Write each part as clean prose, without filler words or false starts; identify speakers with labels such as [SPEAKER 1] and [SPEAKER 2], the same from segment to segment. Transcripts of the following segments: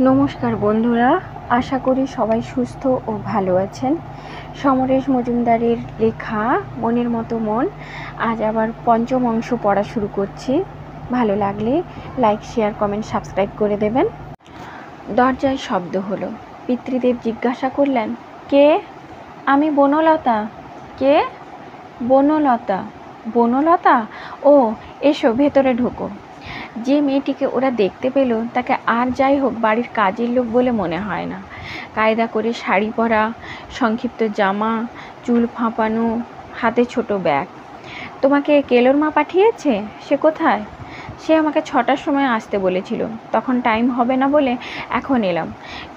[SPEAKER 1] নমস্কার বন্ধুরা, আশা করি সবাই সুস্থ ও ভালো আছেন। সমরেশ মজুমদারের লেখা মনের মতো মন আজ আবার পঞ্চম অংশ পড়া শুরু করছি। ভালো লাগলে লাইক, শেয়ার, কমেন্ট, সাবস্ক্রাইব করে দেবেন। দরজায় শব্দ হলো। পিতৃদেব জিজ্ঞাসা করলেন, কে? আমি বনলতা। কে? বনলতা। বনলতা? ও, এসো ভেতরে ঢোকো। যে মেয়েটিকে ওরা দেখতে পেল তাকে আর যাই হোক বাড়ির কাজের লোক বলে মনে হয় না। কায়দা করে শাড়ি পরা, সংক্ষিপ্ত জামা, চুল ফাঁপানো, হাতে ছোট ব্যাগ। তোমাকে কেলোর মা পাঠিয়েছে? সে কোথায়? সে আমাকে 6টার সময় আসতে বলেছিল, তখন টাইম হবে না বলে এখন এলাম।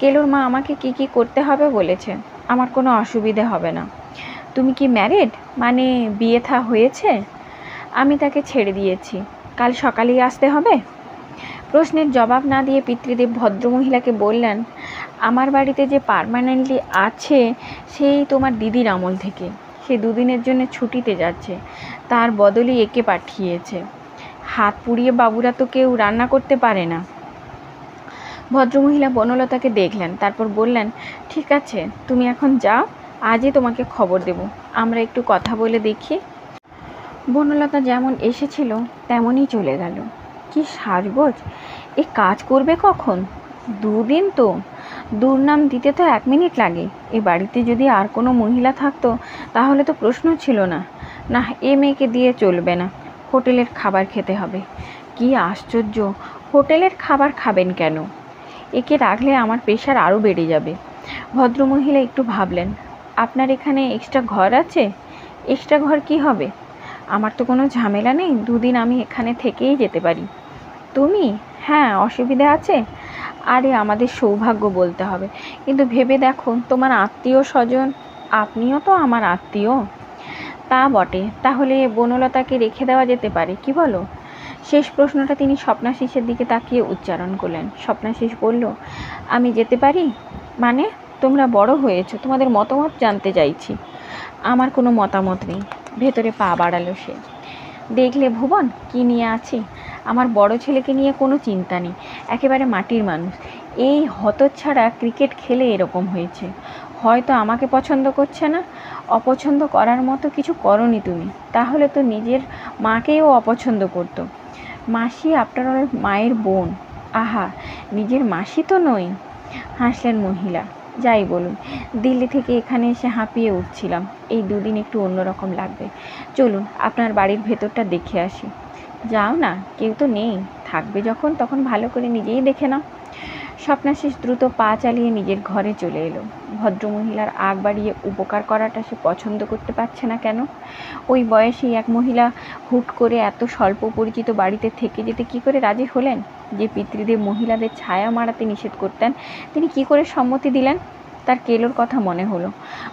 [SPEAKER 1] কেলোর মা আমাকে কি কি করতে হবে বলেছে, আমার কোনো অসুবিধে হবে না। তুমি কি ম্যারিড, মানে বিয়ে থা হয়েছে? আমি তাকে ছেড়ে দিয়েছি। কাল সকালেই আসতে হবে? প্রশ্নের জবাব না দিয়ে পিতৃদেব ভদ্রমহিলাকে বললেন, আমার বাড়িতে যে পার্মানেন্টলি আছে সেই তোমার দিদির আমল থেকে। সে 2 দিনের জন্য ছুটিতে যাচ্ছে, তার বদলে একে পাঠিয়েছে। হাত পুড়িয়ে বাবুরা তো কেউ রান্না করতে পারে না। ভদ্রমহিলা বনলতাকে দেখলেন, তারপর বললেন, ঠিক আছে, তুমি এখন যাও, আজই তোমাকে খবর দেব। আমরা একটু কথা বলে দেখি। বনলতা যেমন এসেছিল তেমনই চলে গেল। কি সাজগোজ! এ কাজ করবে কখন? 2 দিন তো, দুর্নাম দিতে তো 1 মিনিট লাগে। এ বাড়িতে যদি আর কোনো মহিলা থাকতো তাহলে তো প্রশ্ন ছিল না। না, এ মেয়েকে দিয়ে চলবে না, হোটেলের খাবার খেতে হবে। কি আশ্চর্য, হোটেলের খাবার খাবেন কেন? একে রাখলে আমার প্রেশার আরও বেড়ে যাবে। ভদ্রমহিলা একটু ভাবলেন, আপনার এখানে এক্সট্রা ঘর আছে? এক্সট্রা ঘর কি হবে? আমার তো কোনো ঝামেলা নেই, 2 দিন আমি এখানে থেকেই যেতে পারি। তুমি? হ্যাঁ, অসুবিধা আছে? আরে আমাদের সৌভাগ্য বলতে হবে, কিন্তু ভেবে দেখো তোমার আত্মীয় স্বজন, আপনিও তো আমার আত্মীয়। তা বটে, তাহলে বনলতাকে রেখে দেওয়া যেতে পারে, কি বলো? শেষ প্রশ্নটা তিনি স্বপ্নাশিসের দিকে তাকিয়ে উচ্চারণ করলেন। স্বপ্নাশিস বলল, আমি যেতে পারি? মানে? তোমরা বড় হয়েছো, তোমাদের মতামত জানতে চাইছি। আমার কোনো মতামত নেই। ভেতরে পা বাড়ালো সে। দেখলে ভুবন, কি নিয়ে আছি? আমার বড় ছেলেকে নিয়ে কোনো চিন্তা নেই, একেবারে মাটির মানুষ। এই হতচ্ছাড়া ক্রিকেট খেলে এরকম হয়েছে। হয়তো আমাকে পছন্দ করছে না। অপছন্দ করার মতো কিছু করনি তুমি, তাহলে তো নিজের মাকেও অপছন্দ করতো। মাসি আপনার মায়ের বোন। আহা, নিজের মাসি তো নই। হাসলেন মহিলা। যাই বলুন, দিল্লি থেকে এখানে এসে হাঁপিয়ে উঠছিলাম। এই 2 দিন একটু অন্যরকম লাগবে। চলুন আপনার বাড়ির ভেতরটা দেখে আসি। যাও না, কেউ তো নেই, থাকবে যখন তখন ভালো করে নিজেই দেখে নাও। স্বপ্নাশিস দ্রুত পা চালিয়ে নিজের ঘরে চলে এলো। ভদ্রমহিলার আগ বাড়িয়ে উপকার করাটা সে পছন্দ করতে পারছে না কেন? ওই বয়সী এক মহিলা হুট করে এত স্বল্প পরিচিত বাড়িতে থেকে যেতে কি করে রাজি হলেন? যে পিতৃদেব মহিলাদের ছায়া মারাতে নিষেধ করতেন, তিনি কি করে সম্মতি দিলেন? তার কেলোর কথা মনে হলো।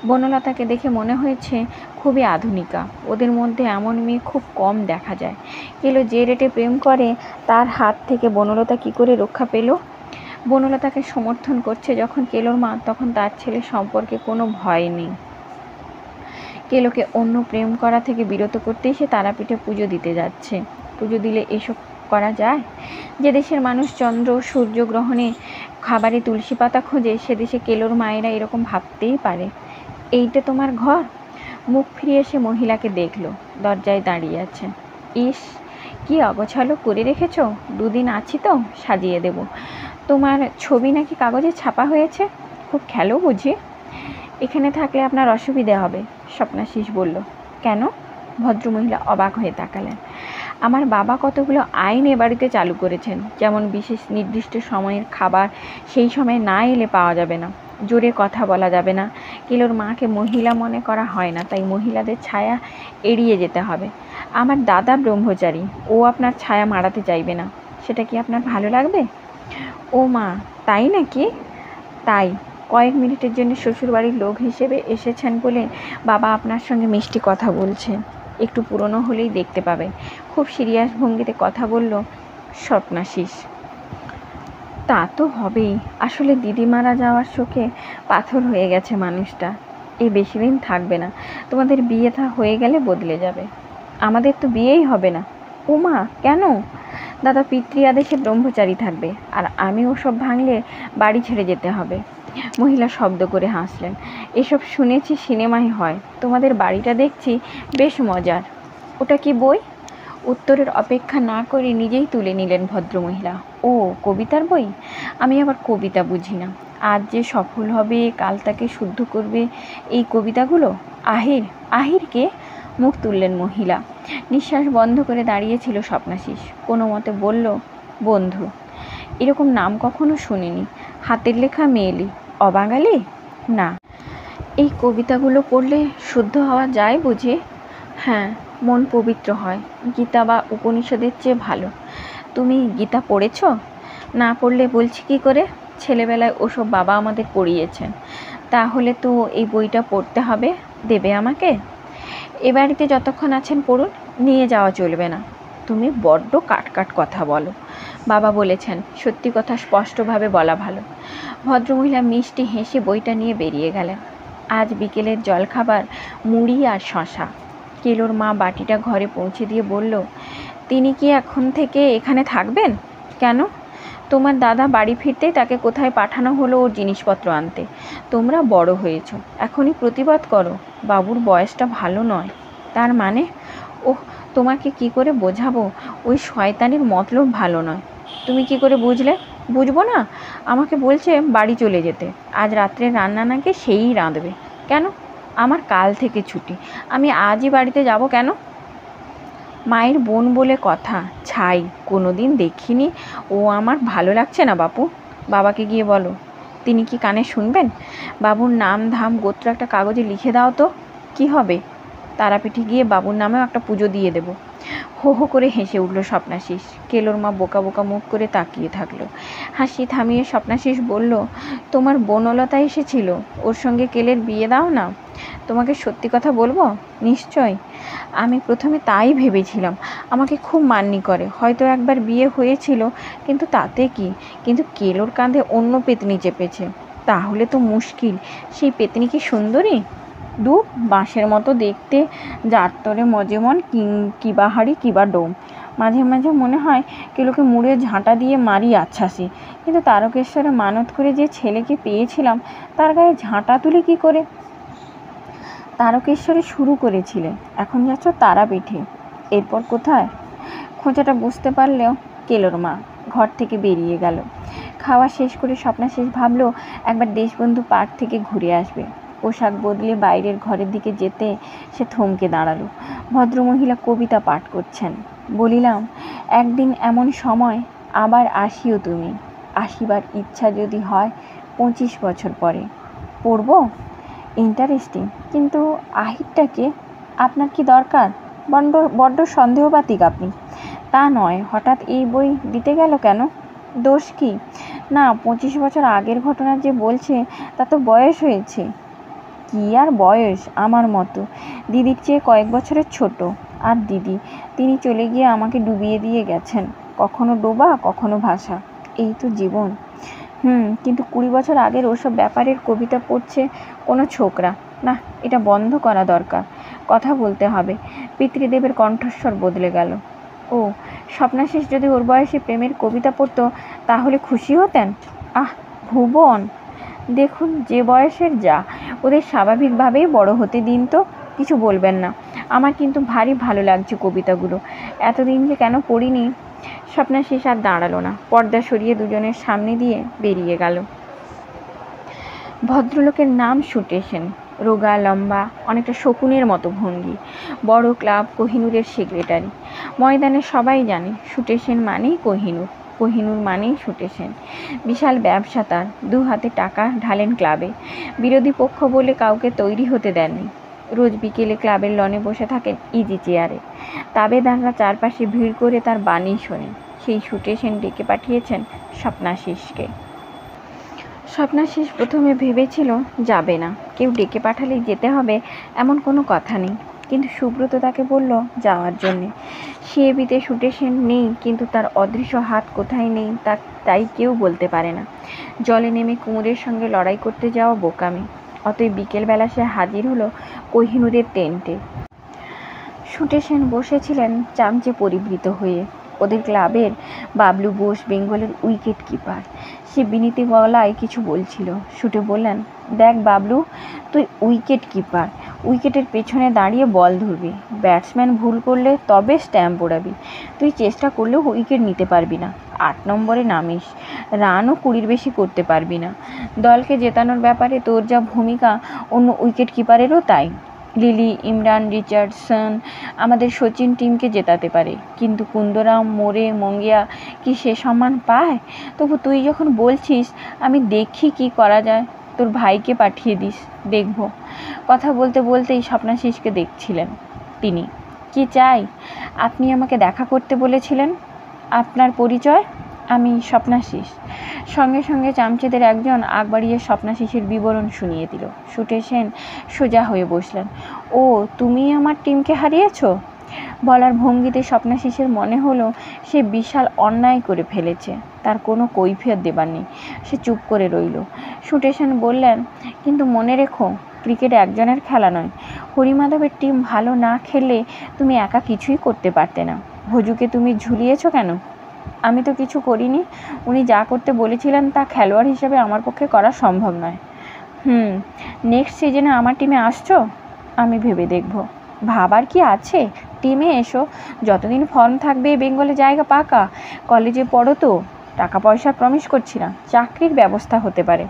[SPEAKER 1] বনলতাকে দেখে মনে হয়েছে খুবই আধুনিকা। ওদের মধ্যে এমন মেয়ে খুব কম দেখা যায়। কেলো যে রেটে প্রেম করে তার হাত থেকে বনলতা কি করে রক্ষা পেল? বনলতাকে সমর্থন করছে যখন কেলোর মা, তখন তার ছেলে সম্পর্কে কোনো ভয় নেই। কেলোকে অন্য প্রেম করা থেকে বিরত করতেই সে তারাপীঠে পুজো দিতে যাচ্ছে। পুজো দিলে এসব করা যায়? যে দেশের মানুষ চন্দ্র সূর্যগ্রহণে খাবারে তুলসী পাতা খোঁজে, সে দেশে কেলোর মায়েরা এরকম ভাবতেই পারে। এইটা তোমার ঘর? মুখ ফিরিয়ে সে মহিলাকে দেখলো, দরজায় দাঁড়িয়ে আছে। ইস, কি অগোছালো করে রেখেছো। 2 দিন আছি তো, সাজিয়ে দেব। তোমার ছবি নাকি কাগজে ছাপা হয়েছে? খুব খেলো বুঝি? এখানে থাকলে আপনার অসুবিধে হবে, স্বপ্নাশিস বলল। কেন? ভদ্রমহিলা অবাক হয়ে তাকালেন। আমার বাবা কতগুলো আইন এ বাড়িতে চালু করেছেন, যেমন বিশেষ নির্দিষ্ট সময়ের খাবার সেই সময় না এলে পাওয়া যাবে না, জোরে কথা বলা যাবে না, কেলোর মাকে মহিলা মনে করা হয় না, তাই মহিলাদের ছায়া এড়িয়ে যেতে হবে। আমার দাদা ব্রহ্মচারী, ও আপনার ছায়া মারাতে চাইবে না। সেটা কি আপনার ভালো লাগবে? ও মা, তাই নাকি? তাই। কয়েক মিনিটের জন্য শ্বশুরবাড়ির লোক হিসেবে এসেছেন বলে বাবা আপনার সঙ্গে মিষ্টি কথা বলছে। একটু পুরনো হলেই দেখতে পাবেন। খুব সিরিয়াস ভঙ্গিতে কথা বলল স্বপ্নাশিস। তা তো হবেই, আসলে দিদি মারা যাওয়ার শোকে পাথর হয়ে গেছে মানুষটা। এই বেশি দিন থাকবে না, তোমাদের বিয়ে থা হয়ে গেলে বদলে যাবে। আমাদের তো বিয়েই হবে না। উমা, কেন? দাদা পিতৃ আদেশে ব্রহ্মচারী থাকবে, আর আমি ওসব ভাঙলে বাড়ি ছেড়ে যেতে হবে। মহিলা শব্দ করে হাসলেন। এসব শুনেছি সিনেমায় হয়, তোমাদের বাড়িটা দেখছি বেশ মজার। ওটা কি বই? উত্তরের অপেক্ষা না করে নিজেই তুলে নিলেন ভদ্রমহিলা। ও, কবিতার বই? আমি আবার কবিতা বুঝি না। আজ যে সফল হবে কাল তাকে শুদ্ধ করবে এই কবিতাগুলো। আহির? আহিরকে? মুখ তুললেন মহিলা। নিঃশ্বাস বন্ধ করে দাঁড়িয়েছিল স্বপ্নাশিস। কোনো মতে বলল, বন্ধু। এরকম নাম কখনো শুনিনি। হাতের লেখা মেয়েলি? অবাঙালি? না। এই কবিতাগুলো পড়লে শুদ্ধ হওয়া যায় বুঝি? হ্যাঁ, মন পবিত্র হয়। গীতা বা উপনিষদের চেয়ে ভালো। তুমি গীতা পড়েছ? না পড়লে বলছি কি করে? ছেলেবেলায় ওসব বাবা আমাদের পড়িয়েছেন। তাহলে তো এই বইটা পড়তে হবে। দেবে আমাকে? এ বাড়িতে যতক্ষণ আছেন পড়ুন, নিয়ে যাওয়া চলবে না। তুমি বড্ড কাট কথা বলো। বাবা বলেছেন সত্যি কথা স্পষ্টভাবে বলা ভালো। ভদ্রমহিলা মিষ্টি হেসে বইটা নিয়ে বেরিয়ে গেলেন। আজ বিকেলের জলখাবার মুড়ি আর শশা। কেলোর মা বাটিটা ঘরে পৌঁছে দিয়ে বলল, তিনি কি এখন থেকে এখানে থাকবেন? কেন? তোমার দাদা বাড়ি ফিরতেই তাকে কোথায় পাঠানো হলো ওর জিনিসপত্র আনতে। তোমরা বড় হয়েছ, এখনই প্রতিবাদ করো। বাবুর বয়সটা ভালো নয়। তার মানে? ওহ, তোমাকে কি করে বোঝাবো? ওই শয়তানির মতলব ভালো নয়। তুমি কি করে বুঝলে? বুঝবো না? আমাকে বলছে বাড়ি চলে যেতে। আজ রাত্রে রান্না নাকি সেই রাঁধবে। কেন? আমার কাল থেকে ছুটি। আমি আজই বাড়িতে যাব কেন? মায়ের বোন বলে কথা, ছাই। কোনো দিন দেখিনি। ও আমার ভালো লাগছে না বাপু। বাবাকে গিয়ে বলো। তিনি কি কানে শুনবেন? বাবুর নাম ধাম গোত্র একটা কাগজে লিখে দাও তো। কি হবে? তারাপীঠে গিয়ে বাবুর নামেও একটা পুজো দিয়ে দেব। হো হো করে হেসে উঠল স্বপ্নাশিস। কেলোর মা বোকা বোকা মুখ করে তাকিয়ে থাকলো। হাসি থামিয়ে স্বপ্নাশিস বলল, তোমার বনলতা এসেছিল, ওর সঙ্গে কেলের বিয়ে দাও না। তোমাকে সত্যি কথা বলবো? নিশ্চয়। আমি প্রথমে তাই ভেবেছিলাম। আমাকে খুব মান্নি করে। হয়তো একবার বিয়ে হয়েছিল, কিন্তু তাতে কি? কিন্তু কেলোর কাঁধে অন্য পেতনি চেপেছে। তাহলে তো মুশকিল। সেই পেতনি কি সুন্দরী? দু বাঁশের মতো দেখতে, যার তরে মজেমন কিবা হাড়ি কিবা ডোম। মাঝে মাঝে মনে হয় কেলোকে মুড়ে ঝাঁটা দিয়ে মারি আচ্ছাসি। কিন্তু তারকেশ্বরে মানত করে যে ছেলেকে পেয়েছিলাম, তার গায়ে ঝাঁটা তুলে কি করে? তারকেশ্বরে শুরু করেছিলে, এখন যাচ্ছ তারাপীঠে। এরপর কোথায়? খোঁচাটা বুঝতে পারলেও কেলোর মা ঘর থেকে বেরিয়ে গেল। খাওয়া শেষ করে স্বপ্নাশিস ভাবলো একবার দেশবন্ধু পার্ক থেকে ঘুরে আসবে। পোশাক বদলে বাইরের ঘরের দিকে যেতে সে থমকে দাঁড়ালো। ভদ্রমহিলা কবিতা পাঠ করছেন। বলিলাম, একদিন এমন সময় আবার আসিও তুমি, আসিবার ইচ্ছা যদি হয় 25 বছর পরে। পড়ব? ইন্টারেস্টিং। কিন্তু আহিরটাকে আপনার কি দরকার? বড্ড সন্দেহবাতিক আপনি। তা নয়, হঠাৎ এই বই দিতে গেল কেন? দোষ কি? না, 25 বছর আগের ঘটনা যে বলছে, তা তো বয়স হয়েছে। কি আর বয়স? আমার মতো। দিদির চেয়ে কয়েক বছরের ছোট। আর দিদি, তিনি চলে গিয়ে আমাকে ডুবিয়ে দিয়ে গেছেন। কখনো ডোবা, কখনো ভাষা। এই তো জীবন। কিন্তু 20 বছর আগের ওসব ব্যাপারের কবিতা পড়ছে কোনো ছোকরা। না, এটা বন্ধ করা দরকার। কথা বলতে হবে। পিতৃদেবের কণ্ঠস্বর বদলে গেল। ও, স্বপ্নাশিস যদি ওর বয়সে প্রেমের কবিতা পড়তো তাহলে খুশি হতেন? আহ, ভুবন, দেখুন যে বয়সের যা, ওদের স্বাভাবিকভাবেই বড় হতে দিন তো। কিছু বলবেন না। আমার কিন্তু ভারী ভালো লাগছে কবিতাগুলো। এতদিন যে কেন পড়িনি। স্বপ্নাশিস আর দাঁড়ালো না, পর্দা সরিয়ে দুজনের সামনে দিয়ে বেরিয়ে গেল। ভদ্রলোকের নাম সুটেশ সেন। রোগা, লম্বা, অনেকটা শকুনের মতো ভঙ্গি। বড় ক্লাব কোহিনূরের সেক্রেটারি। ময়দানে সবাই জানে সুটেশ সেন মানেই কোহিনূর, কোহিনূর মানেই সুটেশ সেন। বিশাল ব্যবসা তার। 2 হাতে টাকা ঢালেন ক্লাবে। বিরোধী পক্ষ বলে কাউকে তৈরি হতে দেননি। রোজ বিকেলে ক্লাবের লনে বসে থাকেন ইজি চেয়ারে। তাবেদাররা চারপাশে ভিড় করে তার বাণী শোনেন। সেই সুটেশ সেন ডেকে পাঠিয়েছেন স্বপ্নাশিসকে। স্বপ্নাশিস প্রথমে ভেবেছিল যাবে না, কেউ ডেকে পাঠালেই যেতে হবে এমন কোনো কথা নেই। কিন্তু সুব্রত তাকে বলল যাওয়ার জন্যে। সিএবিতে সুটেশ সেন নেই, কিন্তু তার অদৃশ্য হাত কোথায় নেই তাই কেউ বলতে পারে না। জলে নেমে কুমুদের সঙ্গে লড়াই করতে যাওয়া বোকামি। অতএব বিকেলবেলা সে হাজির হলো কোহিনূরের টেন্টে। সুটেশ সেন বসেছিলেন চামচে পরিবৃত হয়ে। ওদের ক্লাবের বাবলু বোস বেঙ্গলের উইকেট কিপার। সে বিনীত গলায় কিছু বলছিল। শুটে বললেন, দেখ বাবলু, তুই উইকেট কিপার, উইকেটের পেছনে দাঁড়িয়ে বল ধরবি। ব্যাটসম্যান ভুল করলে তবে স্ট্যাম্প ওড়াবি। তুই চেষ্টা করলেও উইকেট নিতে পারবি না। 8 নম্বরে নামিস, রানও 20-র বেশি করতে পারবি না। দলকে জেতানোর ব্যাপারে তোর যা ভূমিকা, অন্য উইকেট কিপারেরও তাই। লিলি, ইমরান, রিচার্ডসন, আমাদের সচিন টিমকে জেতাতে পারে, কিন্তু কুন্দরাম, মোরে, মঙ্গিয়া কি সে সম্মান পায়? তবু তুই যখন বলছিস, আমি দেখি কি করা যায়। তোর ভাইকে পাঠিয়ে দিস, দেখব। কথা বলতে বলতেই স্বপ্নাশিসকে দেখছিলেন তিনি। কি চাই? আপনি আমাকে দেখা করতে বলেছিলেন। আপনার পরিচয়? আমি স্বপ্নাশিস। সঙ্গে সঙ্গে চামচেদের একজন আগ বাড়িয়ে স্বপ্নাশিসের বিবরণ শুনিয়ে দিল। শুটে সেন সোজা হয়ে বসলেন। ও, তুমি আমার টিমকে হারিয়েছ? বলার ভঙ্গিতে স্বপ্নাশিসের মনে হলো সে বিশাল অন্যায় করে ফেলেছে। তার কোনো কৈফিয়ত দেবার নেই। সে চুপ করে রইল। শুটে সেন বললেন, কিন্তু মনে রেখো, ক্রিকেট একজনের খেলা নয়। হরিমাধবের টিম ভালো না খেললে তুমি একা কিছুই করতে পারতে না। ভজুকে তুমি ঝুলিয়েছ কেন? আমি তো কিছু করিনি। উনি যা করতে বলেছিলেন তা খেলোয়াড় হিসেবে আমার পক্ষে করা সম্ভব নয়। নেক্সট সিজনে আমার টিমে আসছো? আমি ভেবে দেখব। ভাবার কি আছে? টিমে এসো, যতদিন ফর্ম থাকবে বেঙ্গলে জায়গা পাকা। কলেজে পড়ো তো, টাকা পয়সা প্রমিস করছি না, চাকরির ব্যবস্থা হতে পারে।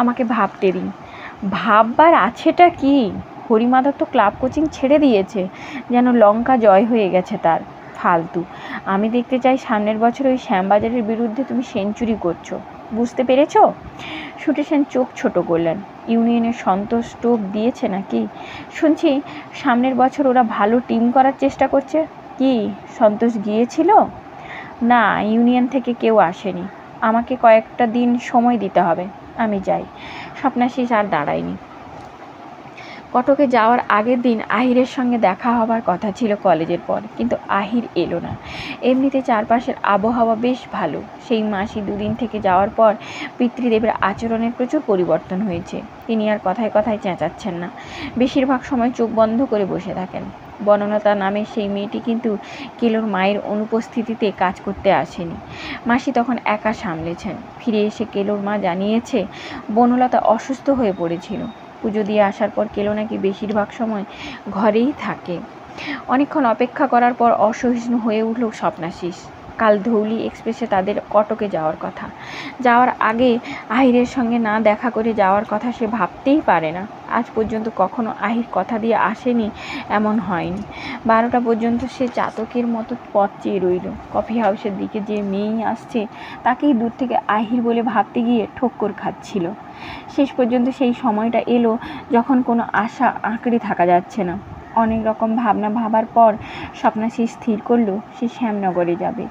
[SPEAKER 1] আমাকে ভাবতে দিন। ভাববার আছেটা কি? হরিমাধব তো ক্লাব কোচিং ছেড়ে দিয়েছে, যেন লঙ্কা জয় হয়ে গেছে তার। ফালতু। আমি দেখতে চাই সামনের বছর ওই শ্যামবাজারের বিরুদ্ধে তুমি সেঞ্চুরি করছো। বুঝতে পেরেছ? শুটে সেন চোখ ছোট করলেন। ইউনিয়নের সন্তোষ টোপ দিয়েছে নাকি? শুনছি সামনের বছর ওরা ভালো টিম করার চেষ্টা করছে। কি, সন্তোষ গিয়েছিল? না, ইউনিয়ন থেকে কেউ আসেনি। আমাকে কয়েকটা দিন সময় দিতে হবে। আমি যাই। স্বপ্নাশিস আর দাঁড়ায়নি। কটকে যাওয়ার আগের দিন আহিরের সঙ্গে দেখা হবার কথা ছিল কলেজের পর, কিন্তু আহির এলো না। এমনিতে চারপাশের আবহাওয়া বেশ ভালো। সেই মাসি দুদিন থেকে যাওয়ার পর পিতৃদেবের আচরণের প্রচুর পরিবর্তন হয়েছে। তিনি আর কথায় কথায় চেঁচাচ্ছেন না, বেশিরভাগ সময় চোখ বন্ধ করে বসে থাকেন। বনলতা নামের সেই মেয়েটি কিন্তু কেলোর মায়ের অনুপস্থিতিতে কাজ করতে আসেনি। মাসি তখন একা সামলেছেন। ফিরে এসে কেলোর মা জানিয়েছে বনলতা অসুস্থ হয়ে পড়েছিল। পুজো দিয়ে আসার পর কেলো নাকি বেশিরভাগ সময় ঘরেই থাকে। অনেকক্ষণ অপেক্ষা করার পর অসহিষ্ণু হয়ে উঠল স্বপ্নাশিস। কাল ধৌলি এক্সপ্রেসে তাদের কটকে যাওয়ার কথা। যাওয়ার আগে আহিরের সঙ্গে না দেখা করে যাওয়ার কথা সে ভাবতেই পারে না। আজ পর্যন্ত কখনো আহির কথা দিয়ে আসেনি এমন হয়নি। 12টা পর্যন্ত সে চাতকের মতো পথ চেয়ে রইল। কফি হাউসের দিকে যে মেয়েই আসছে তাকেই দূর থেকে আহির বলে ভাবতে গিয়ে ঠক্কর খাচ্ছিল। শেষ পর্যন্ত সেই সময়টা এলো যখন কোনো আশা আঁকড়ে থাকা যাচ্ছে না। অনেক রকম ভাবনা ভাবার পর স্বপ্নাশিস স্থির করলো সে শ্যামনগরে যাবে।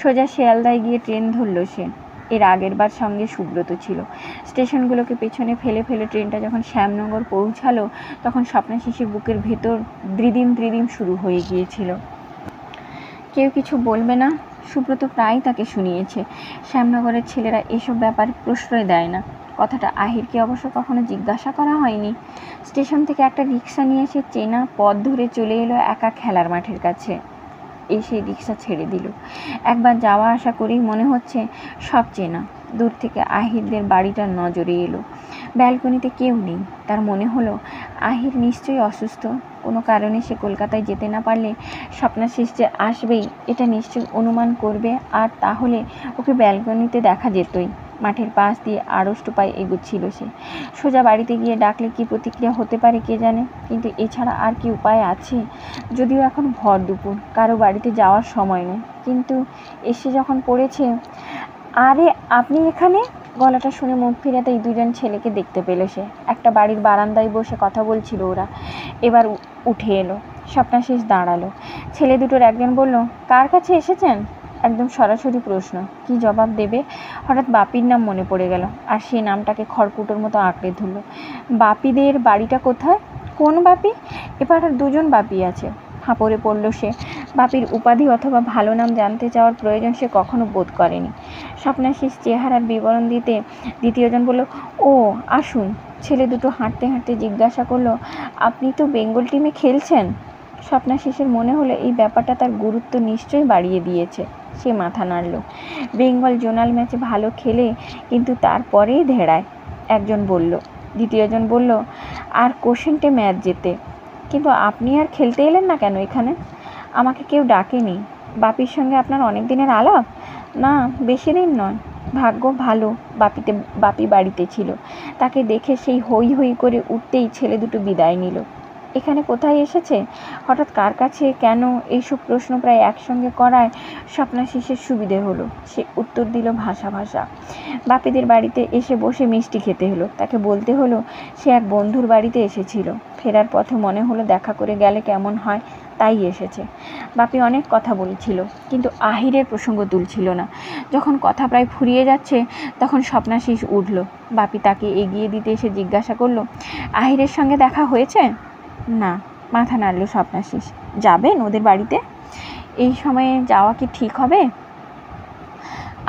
[SPEAKER 1] সোজা শিয়ালদায় গিয়ে ট্রেন ধরল সে। এর আগের বার সঙ্গে সুব্রত ছিল। স্টেশনগুলোকে পেছনে ফেলে ফেলে ট্রেনটা যখন শ্যামনগর পৌঁছালো তখন স্বপ্নাশিসের বুকের ভেতর দ্রিদিম দ্রিদিম শুরু হয়ে গিয়েছিল। কেউ কিছু বলবে না? সুব্রত প্রায় তাকে শুনিয়েছে শ্যামনগরের ছেলেরা এসব ব্যাপারে প্রশ্রয় দেয় না। কথাটা আহিরকে অবশ্য কখনো জিজ্ঞাসা করা হয়নি। স্টেশন থেকে একটা রিক্সা নিয়ে সে চেনা পথ ধরে চলে এলো একা খেলার মাঠের কাছে। এসে রিক্সা ছেড়ে দিল। একবার যাওয়া আসা করেই মনে হচ্ছে সব চেনা। দূর থেকে আহিরদের বাড়িটার নজরে এলো। ব্যালকনিতে কেউ নেই। তার মনে হলো আহির নিশ্চয়ই অসুস্থ। কোনো কারণে সে কলকাতায় যেতে না পারলে স্বপ্নাশিস যে আসবেই এটা নিশ্চয়ই অনুমান করবে, আর তাহলে ওকে ব্যালকনিতে দেখা যেতই। মাঠের পাশ দিয়ে আড়ষ্ট পায়ে এগোচ্ছিল সে। সোজা বাড়িতে গিয়ে ডাকলে কি প্রতিক্রিয়া হতে পারে কে জানে, কিন্তু এছাড়া আর কি উপায় আছে? যদিও এখন ভর দুপুর, কারো বাড়িতে যাওয়ার সময় নেই, কিন্তু এসে যখন পড়েছে। আরে আপনি এখানে? গলাটা শুনে মুখ ফিরাতেই দুজন ছেলেকে দেখতে পেল সে। একটা বাড়ির বারান্দায় বসে কথা বলছিল ওরা। এবার উঠে এলো। স্বপ্নাশিস দাঁড়ালো। ছেলে দুটোর একজন বলল, কার কাছে এসেছেন? একদম সরাসরি প্রশ্ন, কি জবাব দেবে? হঠাৎ বাপির নাম মনে পড়ে গেল, আর সেই নামটাকে খড়কুটোর মতো আঁকড়ে ধরল। বাপিদের বাড়িটা কোথায়? কোন বাপি? এবার আর দুজন বাপি আছে। হাঁপড়ে পড়ল সে। বাপির উপাধি অথবা ভালো নাম জানতে চাওয়ার প্রয়োজন সে কখনো বোধ করেনি। স্বপ্নাশিস চেহারার বিবরণ দিতে দ্বিতীয়জন বলল, ও আসুন। ছেলে দুটো হাঁটতে হাঁটতে জিজ্ঞাসা করলো, আপনি তো বেঙ্গল টিমে খেলছেন? স্বপ্নাশিসের মনে হলো এই ব্যাপারটা তার গুরুত্ব নিশ্চয়ই বাড়িয়ে দিয়েছে। সে মাথা নাড়ল। বেঙ্গল জোনাল ম্যাচে ভালো খেলে কিন্তু তারপরেই ধেড়ায়, একজন বলল। দ্বিতীয়জন বলল, আর কোশেন্টে ম্যাচ জেতে। কিন্তু আপনি আর খেলতে এলেন না কেন এখানে? আমাকে কেউ ডাকেনি। বাপির সঙ্গে আপনার অনেক দিনের আলাপ? না, বেশি দিন নয়। ভাগ্য ভালো বাপি বাড়িতে ছিল। তাকে দেখে সেই হই হই করে উঠতেই ছেলে দুটো বিদায় নিল। এখানে কোথায় এসেছে, হঠাৎ কার কাছে, কেন, এইসব প্রশ্ন প্রায় একসঙ্গে করায় স্বপ্নাশিসের সুবিধে হলো। সে উত্তর দিল ভাষা ভাষা। বাপিদের বাড়িতে এসে বসে মিষ্টি খেতে হলো। তাকে বলতে হলো সে এক বন্ধুর বাড়িতে এসেছিল। ফেরার পথে মনে হলো দেখা করে গেলে কেমন হয়, তাই এসেছে। বাপি অনেক কথা বলছিল, কিন্তু আহিরের প্রসঙ্গ তুলছিল না। যখন কথা প্রায় ফুরিয়ে যাচ্ছে তখন স্বপ্নাশিস উঠল। বাপি তাকে এগিয়ে দিতে এসে জিজ্ঞাসা করলো, আহিরের সঙ্গে দেখা হয়েছে? না, মাথা নাড়ল স্বপ্নাশিস। যাবেন ওদের বাড়িতে? এই সময়ে যাওয়া কি ঠিক হবে?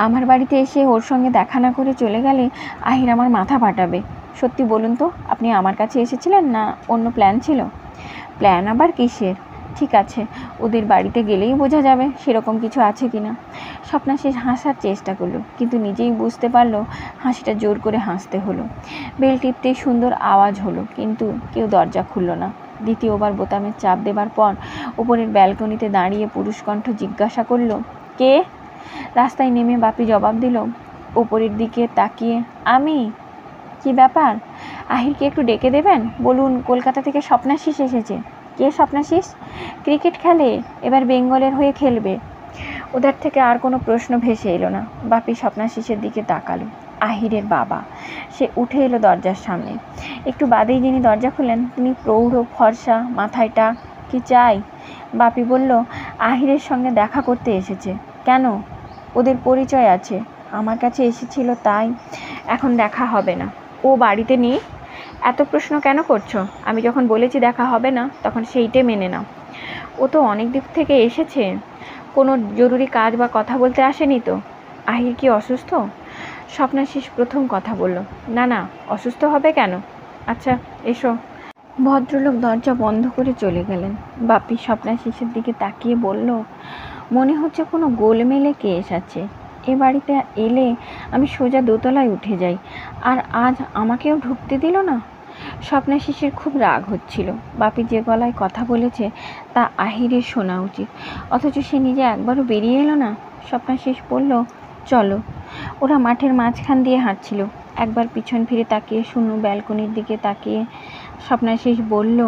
[SPEAKER 1] আমার বাড়িতে এসে ওর সঙ্গে দেখা না করে চলে গেলে আহির আমার মাথা ফাটাবে। সত্যি বলুন তো, আপনি আমার কাছে এসেছিলেন না অন্য প্ল্যান ছিল? প্ল্যান আবার কিসের? ঠিক আছে, ওদের বাড়িতে গেলেই বোঝা যাবে সেরকম কিছু আছে কি না। স্বপ্নাশিস হাসার চেষ্টা করলো, কিন্তু নিজেই বুঝতে পারলো হাসিটা জোর করে হাসতে হলো। বেল টিপতেই সুন্দর আওয়াজ হলো, কিন্তু কেউ দরজা খুলল না। দ্বিতীয়বার বোতামে চাপ দেবার পর উপরের ব্যালকনিতে দাঁড়িয়ে পুরুষকণ্ঠ জিজ্ঞাসা করলো, কে? রাস্তায় নেমে বাপি জবাব দিল, উপরের দিকে তাকিয়ে, আমি। কি ব্যাপার? আহিরকে একটু ডেকে দেবেন? বলুন কলকাতা থেকে স্বপ্নাশিস এসেছে। কে স্বপ্নাশিস? ক্রিকেট খেলে, এবার বেঙ্গলের হয়ে খেলবে। ওদের থেকে আর কোনো প্রশ্ন ভেসে এলো না। বাপি স্বপ্নাশিসের দিকে তাকালো। আহিরের বাবা। সে উঠে এলো দরজার সামনে। একটু বাদেই যিনি দরজা খুললেন তিনি প্রৌঢ়, ফর্সা, মাথায় টাক। কি চাই? বাপি বলল, আহিরের সঙ্গে দেখা করতে এসেছে। কেন? ওদের পরিচয় আছে, আমার কাছে এসেছিল তাই। এখন দেখা হবে না। ও বাড়িতে নেই? এত প্রশ্ন কেন করছো? আমি যখন বলেছি দেখা হবে না তখন সেইটে মেনে নাও। ও তো অনেক দিক থেকে এসেছে, কোনো জরুরি কাজ বা কথা বলতে আসেনি তো। আহির কি অসুস্থ? স্বপ্নাশিস প্রথম কথা বলল। না না, অসুস্থ হবে কেন? আচ্ছা এসো। ভদ্রলোক দরজা বন্ধ করে চলে গেলেন। বাপি স্বপ্নাশিসের দিকে তাকিয়ে বলল, মনে হচ্ছে কোনো গোলমেলে কেস আছে। এ বাড়িতে এলে আমি সোজা দোতলায় উঠে যাই, আর আজ আমাকেও ঢুকতে দিল না। স্বপ্নাশিসের খুব রাগ হচ্ছিল। বাপি যে গলায় কথা বলেছে তা আহিরের শোনা উচিত, অথচ সে নিজে একবারও বেরিয়ে এলো না। স্বপ্নাশিস বলল, চলো। ওরা মাঠের মাঝখান দিয়ে হাঁটছিল। একবার পিছন ফিরে তাকিয়ে শূন্য ব্যালকনির দিকে তাকিয়ে স্বপ্নাশিস বলল,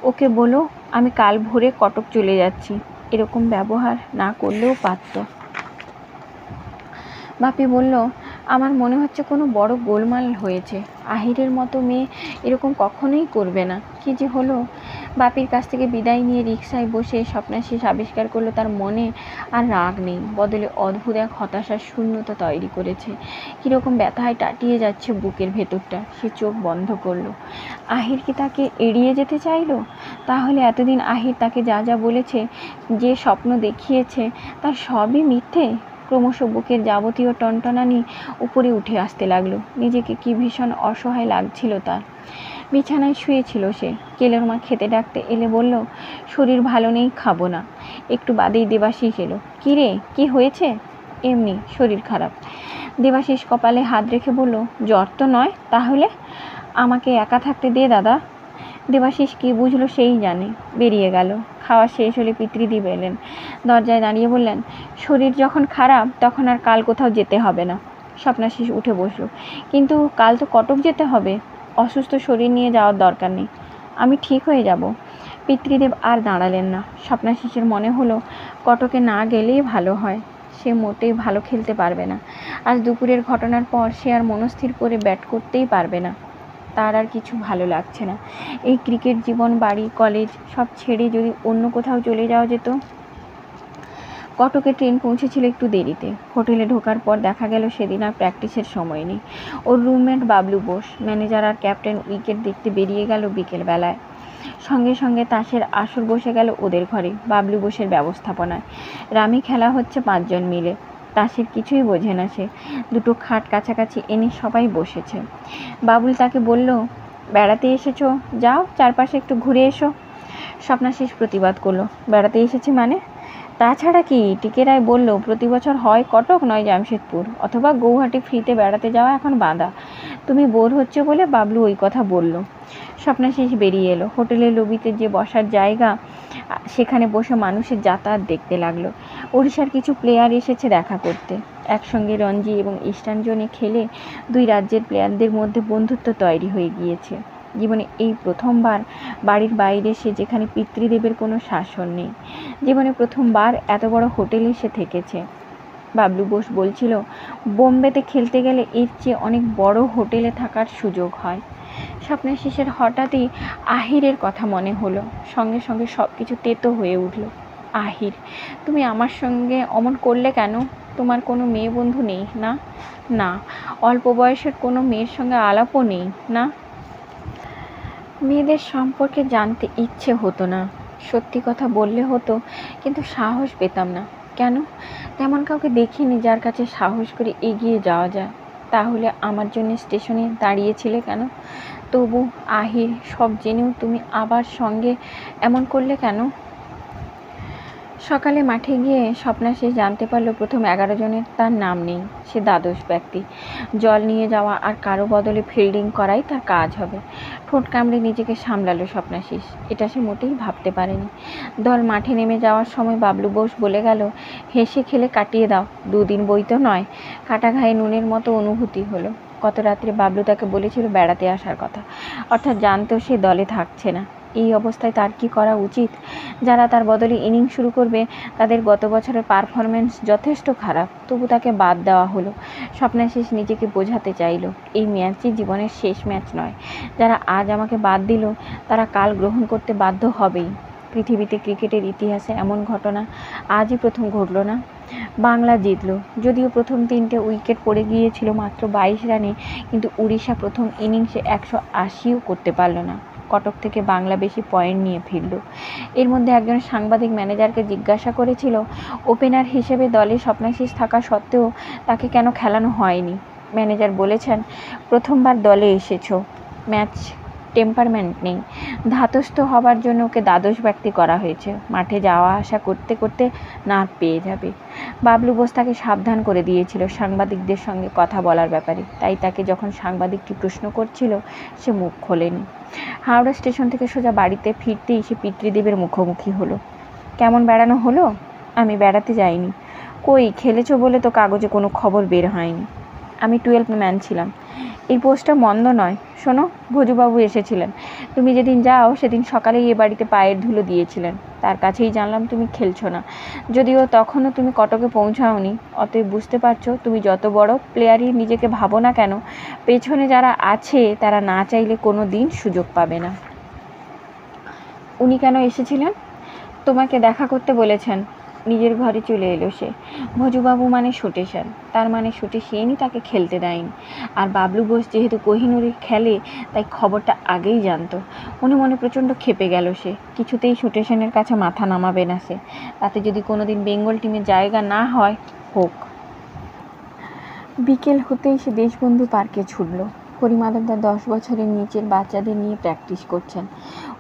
[SPEAKER 1] ওকে বলো আমি কাল ভোরে কটক চলে যাচ্ছি। এরকম ব্যবহার না করলেও পারত। বাপি বলল, আমার মনে হচ্ছে কোনো বড় গোলমাল হয়েছে। আহিরের মতো মেয়ে এরকম কখনোই করবে না। কি যে হলো? বাপির কাছ থেকে বিদায় নিয়ে রিকশায় বসে স্বপ্নাশিস আবিষ্কার করলো তার মনে আর রাগ নেই, বদলে অদ্ভুত এক হতাশার শূন্যতা তৈরি করেছে। কীরকম ব্যথায় টাটিয়ে যাচ্ছে বুকের ভেতরটা। সে চোখ বন্ধ করলো। আহির কি তাকে এড়িয়ে যেতে চাইলো? তাহলে এতদিন আহির তাকে যা যা বলেছে, যে স্বপ্ন দেখিয়েছে, তার সবই মিথ্যে। ক্রমশ বুকের যাবতীয় টনটনানি উপরে উঠে আসতে লাগলো। নিজেকে কি ভীষণ অসহায় লাগছিল তার। বিছানায় শুয়েছিল সে। কেলের মা খেতে ডাকতে এলে বলল, শরীর ভালো নেই, খাবো না। একটু বাদেই দেবাশিস এলো। কী রে, কি হয়েছে? এমনি শরীর খারাপ। দেবাশিস কপালে হাত রেখে বলল, জ্বর তো নয়? তাহলে? আমাকে একা থাকতে দে দাদা। দেবাশিস কী বুঝলো সেই জানে। বেরিয়ে গেল। খাওয়া শেষ হলে পিতৃদেব এলেন। দরজায় দাঁড়িয়ে বললেন, শরীর যখন খারাপ তখন আর কাল কোথাও যেতে হবে না। স্বপ্নাশিস উঠে বসল। কিন্তু কাল তো কটক যেতে হবে। অসুস্থ শরীর নিয়ে যাওয়ার দরকার নেই, আমি ঠিক হয়ে যাব। পিতৃদেব আর দাঁড়ালেন না। স্বপ্নাশিসের মনে হলো কটকে না গেলেই ভালো হয়। সে মোটেই ভালো খেলতে পারবে না। আজ দুপুরের ঘটনার পর সে আর মনস্থির করে ব্যাট করতেই পারবে না। তার আর কিছু ভালো লাগছে না। এই ক্রিকেট জীবন, বাড়ি, কলেজ সব ছেড়ে যদি অন্য কোথাও চলে যাওয়া যেত। কটকে ট্রেন পৌঁছেছিল একটু দেরিতে। হোটেলে ঢোকার পর দেখা গেল সেদিন আর প্র্যাকটিসের সময় নেই। ওর রুমমেট বাবলু বোস, ম্যানেজার আর ক্যাপ্টেন উইকেট দেখতে বেরিয়ে গেল বিকেলবেলায়। সঙ্গে সঙ্গে তাসের আসর বসে গেল ওদের ঘরে, বাবলু বোসের ব্যবস্থাপনায়। রামি খেলা হচ্ছে 5 জন মিলে। তাসের কিছুই বোঝে না সে। দুটো খাট কাছাকাছি এনে সবাই বসেছে। বাবুল তাকে বলল, বেড়াতে এসেছো, যাও চারপাশে একটু ঘুরে এসো। স্বপ্নাশিস প্রতিবাদ করলো, বেড়াতে এসেছি মানে? তাছাড়া কি, টিকে রায় বলল, প্রতি বছর হয় কটক নয় জামশেদপুর, অথবা গৌহাটি ফ্রিতে বেড়াতে যাওয়া এখন বাঁধা। তুমি বোর হচ্ছে বলে বাবলু ওই কথা বলল। স্বপ্নাশিস বেরিয়ে এলো। হোটেলের লবিতে যে বসার জায়গা, সেখানে বসে মানুষের যাতায়াত দেখতে লাগলো। ওড়িশার কিছু প্লেয়ার এসেছে দেখা করতে। একসঙ্গে রঞ্জি এবং ইস্টার্ন জোনে খেলে দুই রাজ্যের প্লেয়ারদের মধ্যে বন্ধুত্ব তৈরি হয়ে গিয়েছে। জীবনে এই প্রথমবার বাড়ির বাইরে সে, যেখানে পিতৃদেবের কোনো শাসন নেই। জীবনে প্রথমবার এত বড় হোটেলে সে থেকেছে। বাবলু বোস বলছিল, বোম্বেতে খেলতে গেলে এর চেয়ে অনেক বড় হোটেলে থাকার সুযোগ হয়। স্বপ্নাশিসের হঠাৎই আহিরের কথা মনে হলো। সঙ্গে সঙ্গে সব কিছু তেতো হয়ে উঠল। আহির, তুমি আমার সঙ্গে অমন করলে কেন? তোমার কোনো মেয়ে বন্ধু নেই না? না। অল্প বয়সের কোনো মেয়ের সঙ্গে আলাপও নেই না? মেয়েদের সম্পর্কে জানতে ইচ্ছে হতো না। সত্যি কথা বললে হতো, কিন্তু সাহস পেতাম না। কেন? তেমন কাউকে দেখিনি যার কাছে সাহস করে এগিয়ে যাওয়া যায়। তাহলে আমার জন্য স্টেশনে দাঁড়িয়েছিলে কেন? তবু আহির, সব জেনেও তুমি আবার সঙ্গে এমন করলে কেন? সকালে মাঠে গিয়ে স্বপ্নাশিস জানতে পারলো প্রথম 11 জনের তার নাম নেই। সে দ্বাদশ ব্যক্তি। জল নিয়ে যাওয়া আর কারো বদলে ফিল্ডিং করাই তার কাজ হবে। ঠোঁট কামড়ে নিজেকে সামলালো স্বপ্নাশিস। এটা সে মোটেই ভাবতে পারেনি। দল মাঠে নেমে যাওয়ার সময় বাবলু বোস বলে গেল, হেসে খেলে কাটিয়ে দাও, 2 দিন বই তো নয়। কাটা ঘায়ে নুনের মতো অনুভূতি হলো। গত রাত্রে বাবলু তাকে বলেছিল বেড়াতে আসার কথা, অর্থাৎ জানতো সে দলে থাকছে না। এই অবস্থায় তার কি করা উচিত? যারা তার বদলে ইনিংস শুরু করবে তাদের গত বছরের পারফরমেন্স যথেষ্ট খারাপ, তবু তাকে বাদ দেওয়া হলো। স্বপ্নাশিস নিজেকে বোঝাতে চাইল, এই ম্যাচই জীবনের শেষ ম্যাচ নয়। যারা আজ আমাকে বাদ দিল তারা কাল গ্রহণ করতে বাধ্য হবেই। পৃথিবীতে ক্রিকেটের ইতিহাসে এমন ঘটনা আজই প্রথম ঘটল না। বাংলা জিতল, যদিও প্রথম 3টে উইকেট পড়ে গিয়েছিল মাত্র 22 রানে, কিন্তু উড়িষ্যা প্রথম ইনিংসে 180ও করতে পারল না। কটক থেকে বাংলা বেশি পয়েন্ট নিয়ে ফিরল। এর মধ্যে একজন সাংবাদিক ম্যানেজারকে জিজ্ঞাসা করেছিল, ওপেনার হিসেবে দলে স্বপ্নাশিস থাকা সত্ত্বেও তাকে কেন খেলানো হয়নি। ম্যানেজার বলেছেন, প্রথমবার দলে এসেছো, ম্যাচ টেম্পারমেন্ট নেই। ধাতস্থ হবার জন্য ওকে দ্বাদশ ব্যক্তি করা হয়েছে। মাঠে যাওয়া আসা করতে করতে নার্ভ পেয়ে যাবে। বাবলু বোস তাকে সাবধান করে দিয়েছিল সাংবাদিকদের সঙ্গে কথা বলার ব্যাপারে। তাই তাকে যখন সাংবাদিকটি প্রশ্ন করছিল সে মুখ খোলেনি। হাওড়া স্টেশন থেকে সোজা বাড়িতে ফিরতেই সে পিতৃদেবের মুখোমুখি হলো। কেমন বেড়ানো হলো? আমি বেড়াতে যাইনি। কই, খেলেছো বলে তো কাগজে কোনো খবর বের হয়নি। আমি 12 ম্যান ছিলাম। এই পোস্টটা মন্দ নয়। শোনো, ভজুবাবু এসেছিলেন। তুমি যেদিন যাও সেদিন সকালেই এ বাড়িতে পায়ের ধুলো দিয়েছিলেন। তার কাছেই জানলাম তুমি খেলছো না, যদিও তখনও তুমি কটকে পৌঁছাওনি। অতএব বুঝতে পারছো, তুমি যত বড় প্লেয়ারই নিজেকে ভাবো না কেন, পেছনে যারা আছে তারা না চাইলে কোনো দিন সুযোগ পাবে না। উনি কেন এসেছিলেন? তোমাকে দেখা করতে বলেছেন। নিজের ঘরে চলে এলো সে। ভজুবাবু মানে সুটেশন, তার মানে সুটেশিয়ানই তাকে খেলতে দেয়নি। আর বাবলু বোস যেহেতু কোহিনূরে খেলে, তাই খবরটা আগেই জানতো। মনে মনে প্রচণ্ড ক্ষেপে গেল সে। কিছুতেই সুটেশনের কাছে মাথা নামাবে না সে। তাতে যদি কোনোদিন বেঙ্গল টিমে জায়গা না হয়, হোক। বিকেল হতেই সে দেশবন্ধু পার্কে ছুটল। হরিমাধবদা 10 বছরের নিচের বাচ্চাদের নিয়ে প্র্যাকটিস করছেন।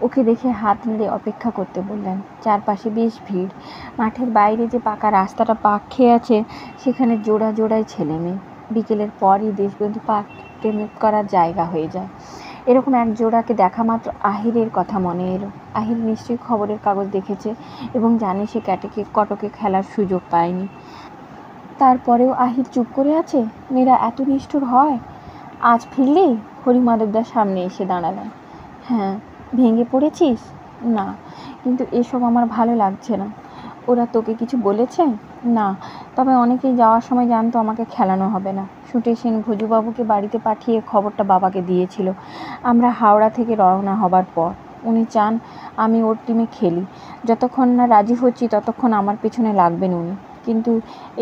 [SPEAKER 1] ওকে দেখে হাত নেড়ে অপেক্ষা করতে বললেন। চারপাশে বেশ ভিড়। মাঠের বাইরে যে পাকা রাস্তাটা পাক খেয়ে আছে, সেখানে জোড়া জোড়ায় ছেলে মেয়ে। বিকেলের পরই দেশবন্ধু পার্ক প্রেম করার জায়গা হয়ে যায়। এরকম এক জোড়াকে দেখা মাত্র আহিরের কথা মনে এলো। আহির নিশ্চয়ই খবরের কাগজ দেখেছে এবং জানে সে কটকে খেলার সুযোগ পায়নি। তারপরেও আহির চুপ করে আছে? মেয়েরা এত নিষ্ঠুর হয়? আজ ফিরলি? হরিমাধবদার সামনে এসে দাঁড়ালেন। হ্যাঁ। ভেঙে পড়েছিস? না, কিন্তু এসব আমার ভালো লাগছে না। ওরা তোকে কিছু বলেছে? না, তবে অনেকেই যাওয়ার সময় জানতো আমাকে খেলানো হবে না। সুটেশন ভজুবাবুকে বাড়িতে পাঠিয়ে খবরটা বাবাকে দিয়েছিল আমরা হাওড়া থেকে রওনা হবার পর। উনি চান আমি ওর টিমে খেলি। যতক্ষণ না রাজি হচ্ছি ততক্ষণ আমার পেছনে লাগবেন উনি। কিন্তু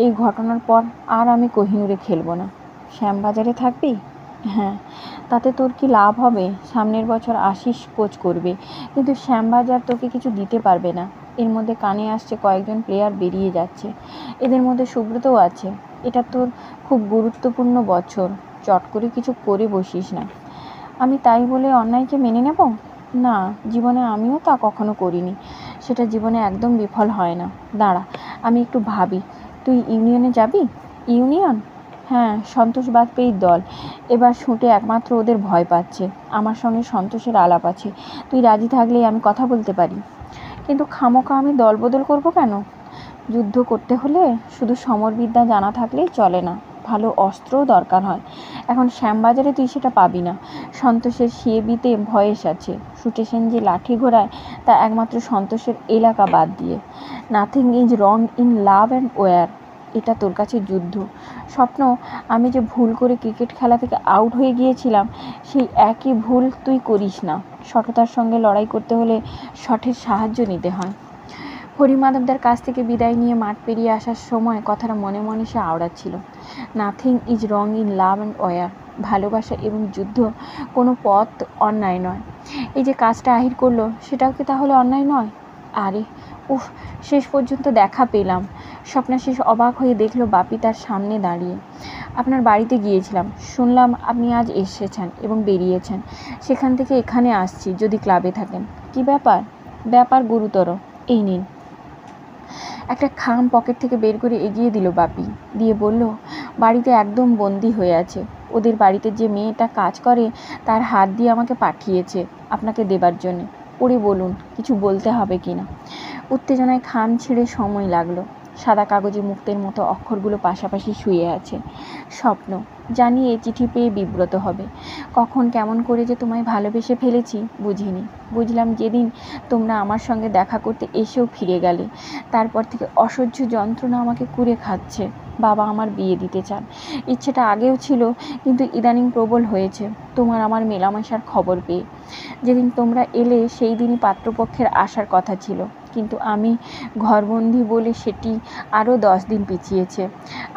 [SPEAKER 1] এই ঘটনার পর আর আমি কোহিনূরে খেলবো না। শ্যামবাজারে থাকবি? হ্যাঁ। তাতে তোর কি লাভ হবে? সামনের বছর আশিস কোচ করবে, কিন্তু শ্যামবাজার তোকে কিছু দিতে পারবে না। এর মধ্যে কানে আসছে কয়েকজন প্লেয়ার বেরিয়ে যাচ্ছে, এদের মধ্যে সুব্রতও আছে। এটা তোর খুব গুরুত্বপূর্ণ বছর, চট করে কিছু করে বসিস না। আমি তাই বলে অন্যায়কে মেনে নেব? না, জীবনে আমিও তা কখনো করিনি। সেটা জীবনে একদম বিফল হয় না। দাঁড়া, আমি একটু ভাবি। তুই ইউনিয়নে যাবি? ইউনিয়ন? হ্যাঁ, সন্তোষ বাজপেয়ীর দল। এবার শুটে একমাত্র ওদের ভয় পাচ্ছে। আমার সঙ্গে সন্তোষের আলাপ আছে। তুই রাজি থাকলেই আমি কথা বলতে পারি। কিন্তু খামোকা আমি দল বদল করবো কেন? যুদ্ধ করতে হলে শুধু সমরবিদ্যা জানা থাকলেই চলে না, ভালো অস্ত্রও দরকার হয়। এখন শ্যামবাজারে তুই সেটা পাবি না। সন্তোষের সিএবিতে ভয়েস আছে। শুটে সেন যে লাঠি ঘোড়ায় তা একমাত্র সন্তোষের এলাকা বাদ দিয়ে। Nothing is wrong in love and war. এটা তোর কাছে যুদ্ধ। স্বপ্ন, আমি যে ভুল করে ক্রিকেট খেলা থেকে আউট হয়ে গিয়েছিলাম, সেই একই ভুল তুই করিস না। সততার সঙ্গে লড়াই করতে হলে শঠের সাহায্য নিতে হয়। হরিমাধবদার কাছ থেকে বিদায় নিয়ে মাঠ পেরিয়ে আসার সময় কথাটা মনে মনে সে আওড়াচ্ছিল। Nothing is wrong in love and war. ভালোবাসা এবং যুদ্ধ কোনো পথ অন্যায় নয়। এই যে কাজটা আহির করলো, সেটাও কি তাহলে অন্যায় নয়? আরে উফ, শেষ পর্যন্ত দেখা পেলাম। স্বপ্নাশিস অবাক হয়ে দেখলো বাপি তার সামনে দাঁড়িয়ে। আপনার বাড়িতে গিয়েছিলাম, শুনলাম আপনি আজ এসেছেন এবং বেরিয়েছেন। সেখান থেকে এখানে আসছি, যদি ক্লাবে থাকেন। কি ব্যাপার? ব্যাপার গুরুতর। এই নিন। একটা খাম পকেট থেকে বের করে এগিয়ে দিল বাপি, দিয়ে বলল, বাড়িতে একদম বন্দি হয়ে আছে। ওদের বাড়িতে যে মেয়েটা কাজ করে তার হাত দিয়ে আমাকে পাঠিয়েছে আপনাকে দেবার জন্যে। পড়ে বলুন কিছু বলতে হবে কি না। উত্তেজনায় খাম ছিঁড়ে সময় লাগলো। সাদা কাগজে মুক্তের মতো অক্ষরগুলো পাশাপাশি শুয়ে আছে। স্বপ্ন, জানি এই চিঠি পেয়ে বিব্রত হবে। কখন কেমন করে যে তোমায় ভালোবেসে ফেলেছি বুঝিনি। বুঝলাম যেদিন তোমরা আমার সঙ্গে দেখা করতে এসেও ফিরে গেলে। তারপর থেকে অসহ্য যন্ত্রণা আমাকে কুরে খাচ্ছে। বাবা আমার বিয়ে দিতে চান। ইচ্ছেটা আগেও ছিল, কিন্তু ইদানিং প্রবল হয়েছে তোমার আমার মেলামেশার খবর পেয়ে। যেদিন তোমরা এলে সেই দিনই পাত্রপক্ষের আসার কথা ছিল, কিন্তু আমি ঘরবন্দি বলে সেটি আরও 10 দিন পিছিয়েছে।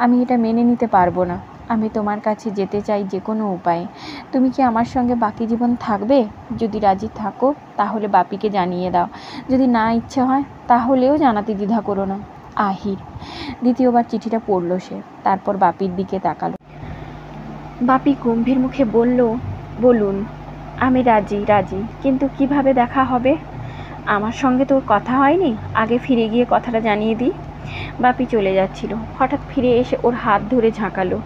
[SPEAKER 1] আমি এটা মেনে নিতে পারবো না। আমি তোমার কাছে যেতে চাই যে কোনো উপায়ে। তুমি কি আমার সঙ্গে বাকি জীবন থাকবে? যদি রাজি থাকো তাহলে বাপিকে জানিয়ে দাও। যদি না ইচ্ছে হয় তাহলেও জানাতে দ্বিধা করো না। আহির। দ্বিতীয়বার চিঠিটা পড়ল সে। তারপর বাপির দিকে তাকালো। বাপি গম্ভীর মুখে বলল, বলুন। আমি রাজি, কিন্তু কিভাবে দেখা হবে? আমার সঙ্গে তোর কথা হয়নি? আগে ফিরে গিয়ে কথাটা জানিয়ে দিই। বাপি চলে যাচ্ছিল, হঠাৎ ফিরে এসে ওর হাত ধরে ঝাঁকালো।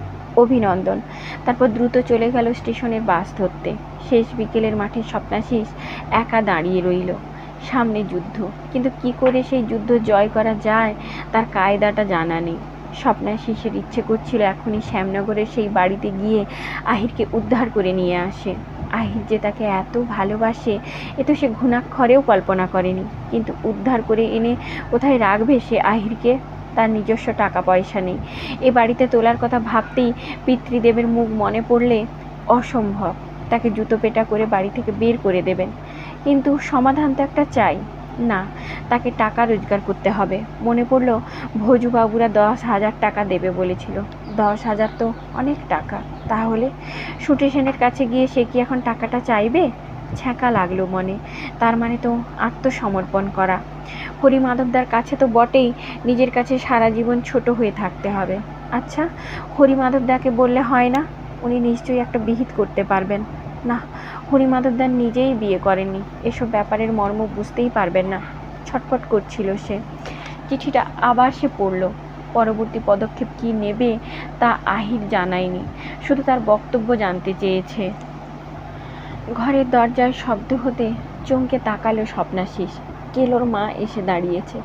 [SPEAKER 1] অভিনন্দন। তারপর দ্রুত চলে গেল স্টেশনের বাস ধরতে। শেষ বিকেলের মাঠে স্বপ্নাশিস একা দাঁড়িয়ে রইল। সামনে যুদ্ধ, কিন্তু কি করে সেই যুদ্ধ জয় করা যায় তার কায়দাটা জানা নেই। স্বপ্নাশিসের ইচ্ছে করছিল এখনই শ্যামনগরের সেই বাড়িতে গিয়ে আহিরকে উদ্ধার করে নিয়ে আসে। আহির যে তাকে এত ভালোবাসে এ তো সে ঘুণাক্ষরেও কল্পনা করেনি। কিন্তু উদ্ধার করে এনে কোথায় রাখবে সে আহিরকে? তার নিজস্ব টাকা পয়সা নেই। এ বাড়িতে তোলার কথা ভাবতেই পিতৃদেবের মুখ মনে পড়লে অসম্ভব। তাকে জুতো পেটা করে বাড়ি থেকে বের করে দেবেন। কিন্তু সমাধান তো একটা চাই না। তাকে টাকা রোজগার করতে হবে। মনে পড়ল ভোজুবাবুরা 10,000 টাকা দেবে বলেছিল। 10,000 তো অনেক টাকা। তাহলে শুটে সেনের কাছে গিয়ে সে কি এখন টাকাটা চাইবে? ছ্যাঁকা লাগলো মনে। তার মানে তো আত্মসমর্পণ করা। হরিমাধবদার কাছে তো বটেই, নিজের কাছে সারা জীবন ছোট হয়ে থাকতে হবে। আচ্ছা, হরিমাধবদাকে বললে হয় না? উনি নিশ্চয়ই একটা বিহিত করতে পারবেন। না, হরিমাধবদার নিজেই বিয়ে করেননি, এসব ব্যাপারের মর্ম বুঝতেই পারবেন না। ছটফট করছিল সে। চিঠিটা আবার সে পড়ল। পরবর্তী পদক্ষেপ কি নেবে তা আহির জানায়নি, শুধু তার বক্তব্য জানতে চেয়েছে। ঘরের দরজায় শব্দ হতে চমকে তাকালো স্বপ্নাশিস। কেলোর মা এসে দাঁড়িয়েছে।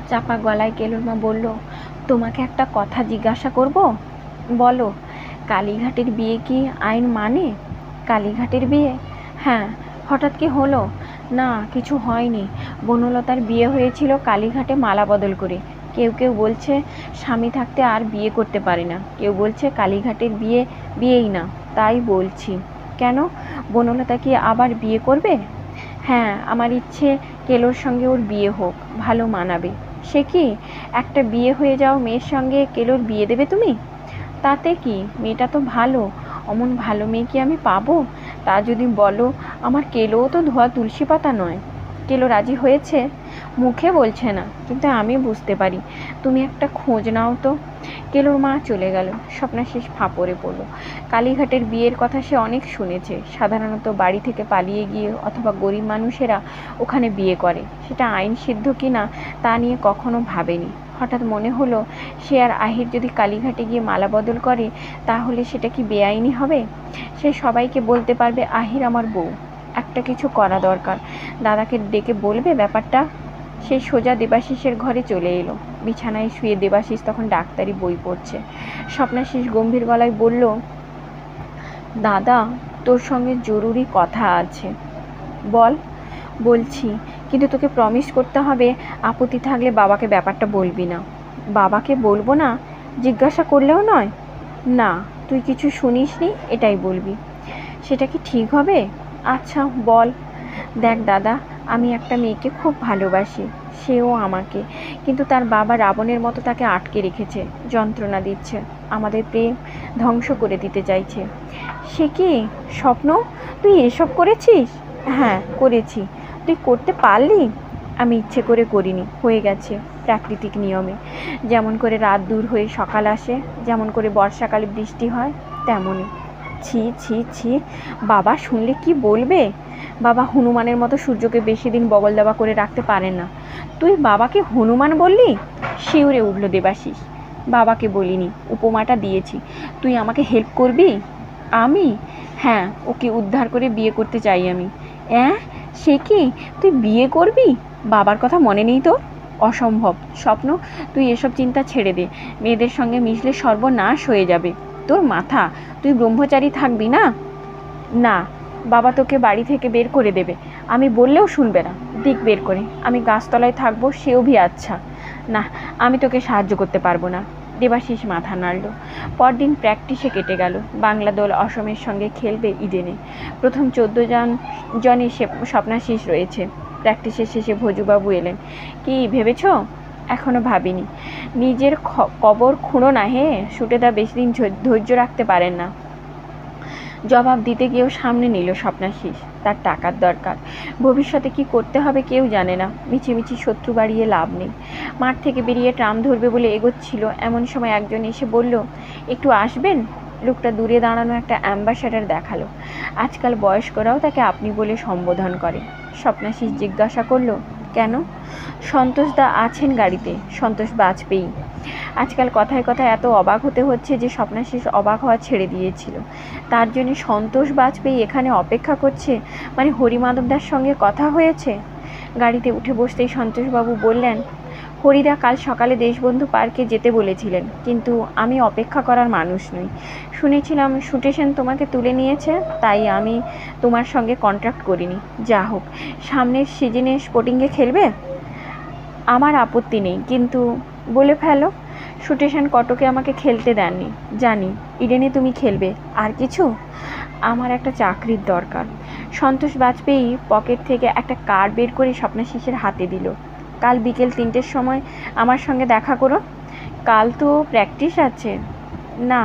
[SPEAKER 1] চাপা গলায় কেলোর মা বলল, তোমাকে একটা কথা জিজ্ঞাসা করব? বলো। কালীঘাটের বিয়ে কি আইন মানে? কালীঘাটের বিয়ে? হ্যাঁ। হঠাৎ কি হলো? না, কিছু হয়নি। বনলতার বিয়ে হয়েছিল কালীঘাটে মালা বদল করে। কেউ কেউ বলছে স্বামী থাকতে আর বিয়ে করতে পারে না, কেউ বলছে কালীঘাটের বিয়ে বিয়েই না। তাই বলছি। কেন, বনলতা কি আবার বিয়ে করবে? হ্যাঁ, আমার ইচ্ছে কেলোর সঙ্গে ওর বিয়ে হোক, ভালো মানাবে। সে কি, একটা বিয়ে হয়ে যাও মেয়ের সঙ্গে কেলোর বিয়ে দেবে তুমি? তাতে কি, মেয়েটা তো ভালো। অমন ভালো মেয়ে কি আমি পাবো? তা যদি বলো, আমার কেলোও তো ধোয়া তুলসী পাতা নয়। কেলো রাজি হয়েছে? মুখে বলছে না, কিন্তু আমি বুঝতে পারি। তুমি একটা খোঁজ নাও তো। কেলোর মা চলে গেল। স্বপ্নাশিস ফাঁপড়ে পড়ল। কালীঘাটের বিয়ের কথা সে অনেক শুনেছে। সাধারণত বাড়ি থেকে পালিয়ে গিয়ে অথবা গরিব মানুষেরা ওখানে বিয়ে করে। সেটা আইন সিদ্ধ কিনা তা নিয়ে কখনো ভাবেনি। হঠাৎ মনে হলো সে আর আহির যদি কালীঘাটে গিয়ে মালা বদল করে তাহলে সেটা কি বেআইনি হবে? সে সবাইকে বলতে পারবে আহির আমার বউ। একটা কিছু করা দরকার। দাদাকে ডেকে বলবে ব্যাপারটা। সে সোজা দেবাশিসের ঘরে চলে এলো। বিছানায় শুয়ে দেবাশিস তখন ডাক্তারি বই পড়ছে। স্বপ্নাশিস গম্ভীর গলায় বলল, দাদা, তোর সঙ্গে জরুরি কথা আছে। বল। বলছি, কিন্তু তোকে প্রমিস করতে হবে আপত্তি থাকলে বাবাকে ব্যাপারটা বলবি না। বাবাকে বলবো না? জিজ্ঞাসা করলেও নয়? না, তুই কিছু শুনিসনি এটাই বলবি। সেটা কি ঠিক হবে? আচ্ছা বল। দেখ দাদা, আমি একটা মেয়েকে খুব ভালোবাসি, সেও আমাকে, কিন্তু তার বাবা রাবণের মতো তাকে আটকে রেখেছে, যন্ত্রণা দিচ্ছে, আমাদের প্রেম ধ্বংস করে দিতে চাইছে। সে কি স্বপ্ন? তুই এসব করেছিস? হ্যাঁ করেছি। তুই করতে পারলি? আমি ইচ্ছে করে করিনি, হয়ে গেছে প্রাকৃতিক নিয়মে। যেমন করে রাত দূর হয়ে সকাল আসে, যেমন করে বর্ষাকালে বৃষ্টি হয়, তেমনই। ছি ছি ছি, বাবা শুনলে কি বলবে? বাবা হনুমানের মতো সূর্যকে বেশি দিন বগল দাবা করে রাখতে পারেন না। তুই বাবাকে হনুমান বললি? শিউরে উঠল দেবাশিস। বাবাকে বলিনি, উপমাটা দিয়েছি। তুই আমাকে হেল্প করবি? আমি? হ্যাঁ, ওকে উদ্ধার করে বিয়ে করতে চাই আমি। সে কি, তুই বিয়ে করবি? বাবার কথা মনে নেই তোর? অসম্ভব স্বপ্ন, তুই এসব চিন্তা ছেড়ে দে। মেয়েদের সঙ্গে মিশলে সর্বনাশ হয়ে যাবে। তোর মাথা, তুই ব্রহ্মচারী থাকবি না? না, বাবা তোকে বাড়ি থেকে বের করে দেবে। আমি বললেও শুনবে না। দিক বের করে, আমি গাছতলায় থাকবো, সেও ভি আচ্ছা। না, আমি তোকে সাহায্য করতে পারবো না। দেবাশিস মাথা নাড়ল। পরদিন প্র্যাকটিসে কেটে গেল। বাংলা দল অসমের সঙ্গে খেলবে ইডেনে। প্রথম 14 জনই স্বপ্নাশিস রয়েছে। প্র্যাকটিসের শেষে ভজুবাবু এলেন। কি ভেবেছ? এখনো ভাবিনি। নিজের কবর খুঁড়ো না হে। শুটেদা বেশি দিন ধৈর্য রাখতে পারেন না। জবাব দিতে গিয়েও সামনে নিল স্বপ্নাশিস। তার টাকার দরকার। ভবিষ্যতে কি করতে হবে কেউ জানে না। মিছিমিছি শত্রু বাড়িয়ে লাভ নেই। মাঠ থেকে বেরিয়ে ট্রাম ধরবে বলে এগোচ্ছিল, এমন সময় একজন এসে বলল, একটু আসবেন? লোকটা দূরে দাঁড়ানো একটা অ্যাম্বাসাডার দেখালো। আজকাল বয়স্করাও তাকে আপনি বলে সম্বোধন করে। স্বপ্নাশিস জিজ্ঞাসা করল, কেন? সন্তোষদা আছেন গাড়িতে। সন্তোষ বাজপেয়ী। আজকাল কথায় কথায় এত অবাক হতে হচ্ছে যে স্বপ্নাশিস অবাক হওয়া ছেড়ে দিয়েছিল। তার জন্য সন্তোষ বাজপেয়ী এখানে অপেক্ষা করছে, মানে হরিমাধবদার সঙ্গে কথা হয়েছে। গাড়িতে উঠে বসতেই সন্তোষবাবু বললেন, হরিদা কাল সকালে দেশবন্ধু পার্কে যেতে বলেছিলেন, কিন্তু আমি অপেক্ষা করার মানুষ নই। শুনেছিলাম সুটেশন তোমাকে তুলে নিয়েছে, তাই আমি তোমার সঙ্গে কন্ট্রাক্ট করিনি। যা হোক, সামনের সিজনে স্পোর্টিংয়ে খেলবে? আমার আপত্তি নেই, কিন্তু বলে ফেলো। সুটেশন কটকে আমাকে খেলতে দেননি, জানি। ইডেনে তুমি খেলবে। আর কিছু? আমার একটা চাকরির দরকার। সন্তোষ বাজপেয়ী পকেট থেকে একটা কার্ড বের করে স্বপ্নাশিসের হাতে দিল। কাল বিকেল 3টের সময় আমার সঙ্গে দেখা করো। কাল তো প্র্যাকটিস আছে। না,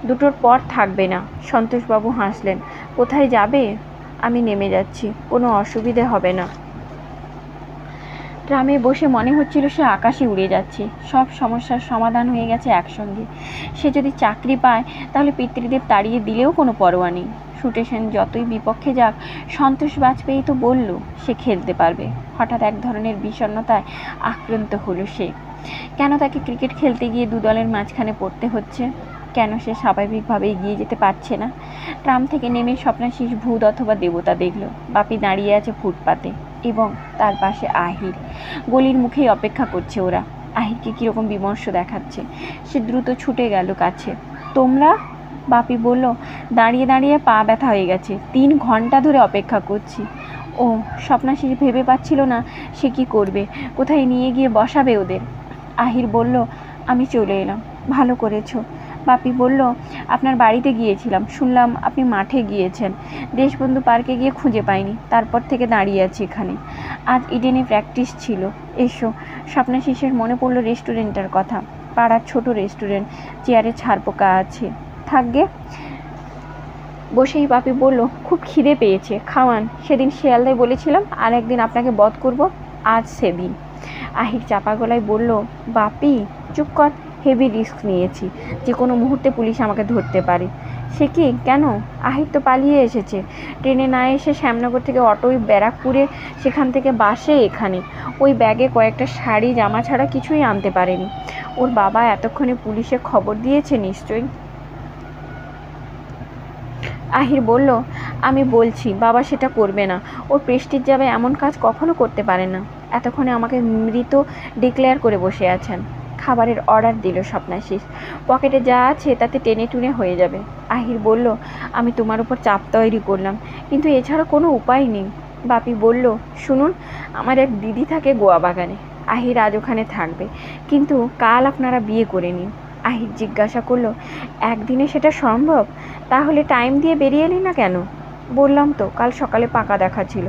[SPEAKER 1] 2টোর পর থাকবে না। সন্তোষবাবু হাসলেন। কোথায় যাবে? আমি নেমে যাচ্ছি, কোনো অসুবিধে হবে না। ট্রামে বসে মনে হচ্ছিল সে আকাশে উড়ে যাচ্ছে। সব সমস্যার সমাধান হয়ে গেছে একসঙ্গে। সে যদি চাকরি পায় তাহলে পিতৃদেব তাড়িয়ে দিলেও কোনো পরোয়া নেই। সুটেশন যতই বিপক্ষে যাক, সন্তোষ বাজপেয়ী তো বলল সে খেলতে পারবে। হঠাৎ এক ধরনের বিষণ্ণতায় আক্রান্ত হলো সে। কেন তাকে ক্রিকেট খেলতে গিয়ে 2 দলের মাঝখানে পড়তে হচ্ছে? কেন সে স্বাভাবিকভাবে এগিয়ে যেতে পারছে না? ট্রাম থেকে নেমে স্বপ্নাশিস ভূত অথবা দেবতা দেখল। বাপি দাঁড়িয়ে আছে ফুটপাতে এবং তার পাশে আহির। গলির মুখেই অপেক্ষা করছে ওরা। আহিরকে কীরকম বিমর্ষ দেখাচ্ছে। সে দ্রুত ছুটে গেল কাছে। তোমরা? বাপি বলল, দাঁড়িয়ে দাঁড়িয়ে পা ব্যথা হয়ে গেছে, 3 ঘন্টা ধরে অপেক্ষা করছি। ও, স্বপ্নাশিস ভেবে পাচ্ছিল না সে কি করবে, কোথায় নিয়ে গিয়ে বসাবে ওদের। আহির বলল, আমি চলে এলাম। ভালো করেছো। বাপি বলল, আপনার বাড়িতে গিয়েছিলাম, শুনলাম আপনি মাঠে গিয়েছেন। দেশবন্ধু পার্কে গিয়ে খুঁজে পাইনি, তারপর থেকে দাঁড়িয়ে আছি এখানে। আজ ইডেনে প্র্যাকটিস ছিল। এসো। স্বপ্নাশিসের মনে পড়ল রেস্টুরেন্টের কথা। পাড়ার ছোট রেস্টুরেন্ট, চেয়ারে ছারপোকা আছে। থাকবে। বসেই বাপি বলল, খুব খিদে পেয়েছে, খাওয়ান। সেদিন শিয়ালদায় বলেছিলাম আর একদিন আপনাকে বধ করব, আজ সেদিন। আহির চাপা গলায় বলল, বাপি চুপ কর। হেভি রিস্ক নিয়েছি, যে কোনো মুহূর্তে পুলিশ আমাকে ধরতে পারে। সে কি, কেন? আহির তো পালিয়ে এসেছে, ট্রেনে না এসে শ্যামনগর থেকে অটোয় ব্যারাকপুরে, সেখান থেকে বাসে এখানে। ওই ব্যাগে কয়েকটা শাড়ি জামা ছাড়া কিছুই আনতে পারেনি। ওর বাবা এতক্ষণে পুলিশে খবর দিয়েছে নিশ্চয়ই। আহির বলল, আমি বলছি বাবা সেটা করবে না, ওর প্রেস্টিজ যাবে এমন কাজ কখনো করতে পারে না। এতক্ষণে আমাকে মৃত ডিক্লেয়ার করে বসে আছেন। খাবারের অর্ডার দিল স্বপ্নাশিস। পকেটে যা আছে তাতে টেনে টুনে হয়ে যাবে। আহির বলল, আমি তোমার উপর চাপ তৈরি করলাম, কিন্তু এছাড়া কোনো উপায় নেই। বাপি বলল, শুনুন, আমার এক দিদি থাকে গোয়া বাগানে। আহির আজ ওখানে থাকবে, কিন্তু কাল আপনারা বিয়ে করে নিন। আহির জিজ্ঞাসা করলো, একদিনে সেটা সম্ভব? তাহলে টাইম দিয়ে বেরিয়ে এলি না কেন? বললাম তো, কাল সকালে পাকা দেখা ছিল।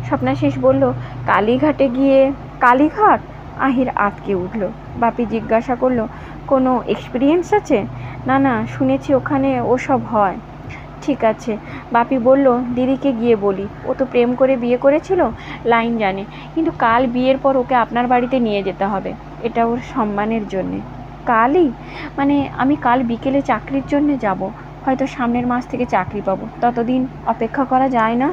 [SPEAKER 1] স্বপ্নাশিস বলল, কালীঘাটে গিয়ে? কালীঘাট? আহির আটকে উঠল। বাপি জিজ্ঞাসা করলো, কোনো এক্সপিরিয়েন্স আছে? না না, শুনেছি ওখানে ওসব হয়। ঠিক আছে। বাপি বলল, দিদিকে গিয়ে বলি, ও তো প্রেম করে বিয়ে করেছিল, লাইন জানে, কিন্তু কাল বিয়ের পর ওকে আপনার বাড়িতে নিয়ে যেতে হবে, এটা ওর সম্মানের জন্যে। কালই? মানে আমি কাল বিকেলে চাকরির জন্যে যাব, হয়তো সামনের মাস থেকে চাকরি পাবো, ততদিন অপেক্ষা করা যায় না?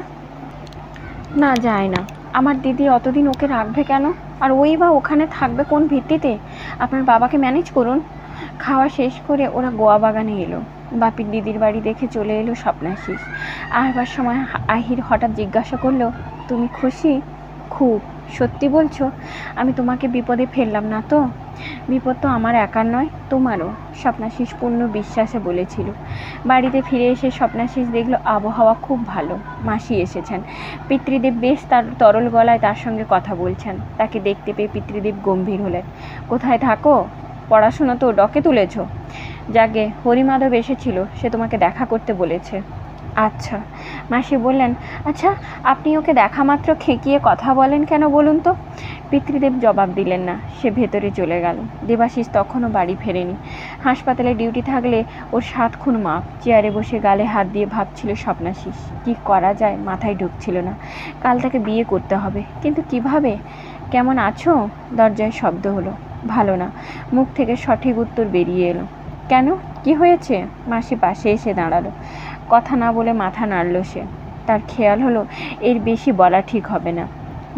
[SPEAKER 1] না, যায় না। আমার দিদি অতদিন ওকে রাখবে কেন? আর ওই বা ওখানে থাকবে কোন ভিত্তিতে? আপনার বাবাকে ম্যানেজ করুন। খাওয়া শেষ করে ওরা গোয়া বাগানে এলো। বাপির দিদির বাড়ি দেখে চলে এলো স্বপ্নাশিস। আসবার সময় আহির হঠাৎ জিজ্ঞাসা করলো, তুমি খুশি? খুব। সত্যি বলছো? আমি তোমাকে বিপদে ফেললাম না তো? বিপদ তো আমার একার নয়, তোমারও, স্বপ্নাশিস পূর্ণ বিশ্বাসে বলেছিল। বাড়িতে ফিরে এসে স্বপ্নাশিস দেখলো আবহাওয়া খুব ভালো। মাসি এসেছেন। পিতৃদেব বেশ তার তরল গলায় তার সঙ্গে কথা বলছেন। তাকে দেখতে পেয়ে পিতৃদেব গম্ভীর হলেন। কোথায় থাকো? পড়াশুনো তো ডকে তুলেছ? যাকে হরিমাধব এসেছিল, সে তোমাকে দেখা করতে বলেছে। আচ্ছা। মাসি বললেন, আচ্ছা, আপনি ওকে দেখা মাত্র খেকিয়ে কথা বলেন কেন বলুন তো? পিতৃদেব জবাব দিলেন না, সে ভেতরে চলে গেল। দেবাশিস তখনও বাড়ি ফেরেনি। হাসপাতালে ডিউটি থাকলে ওর 7 খুন মাপ। চেয়ারে বসে গালে হাত দিয়ে ভাবছিল স্বপ্নাশিস, কি করা যায় মাথায় ঢুকছিল না। কাল তাকে বিয়ে করতে হবে, কিন্তু কিভাবে? কেমন আছো? দরজায় শব্দ হলো। ভালো না। মুখ থেকে সঠিক উত্তর বেরিয়ে এলো। কেন, কি হয়েছে? মাসি পাশে এসে দাঁড়ালো। কথা না বলে মাথা নাড়ল সে। তার খেয়াল হলো এর বেশি বলা ঠিক হবে না।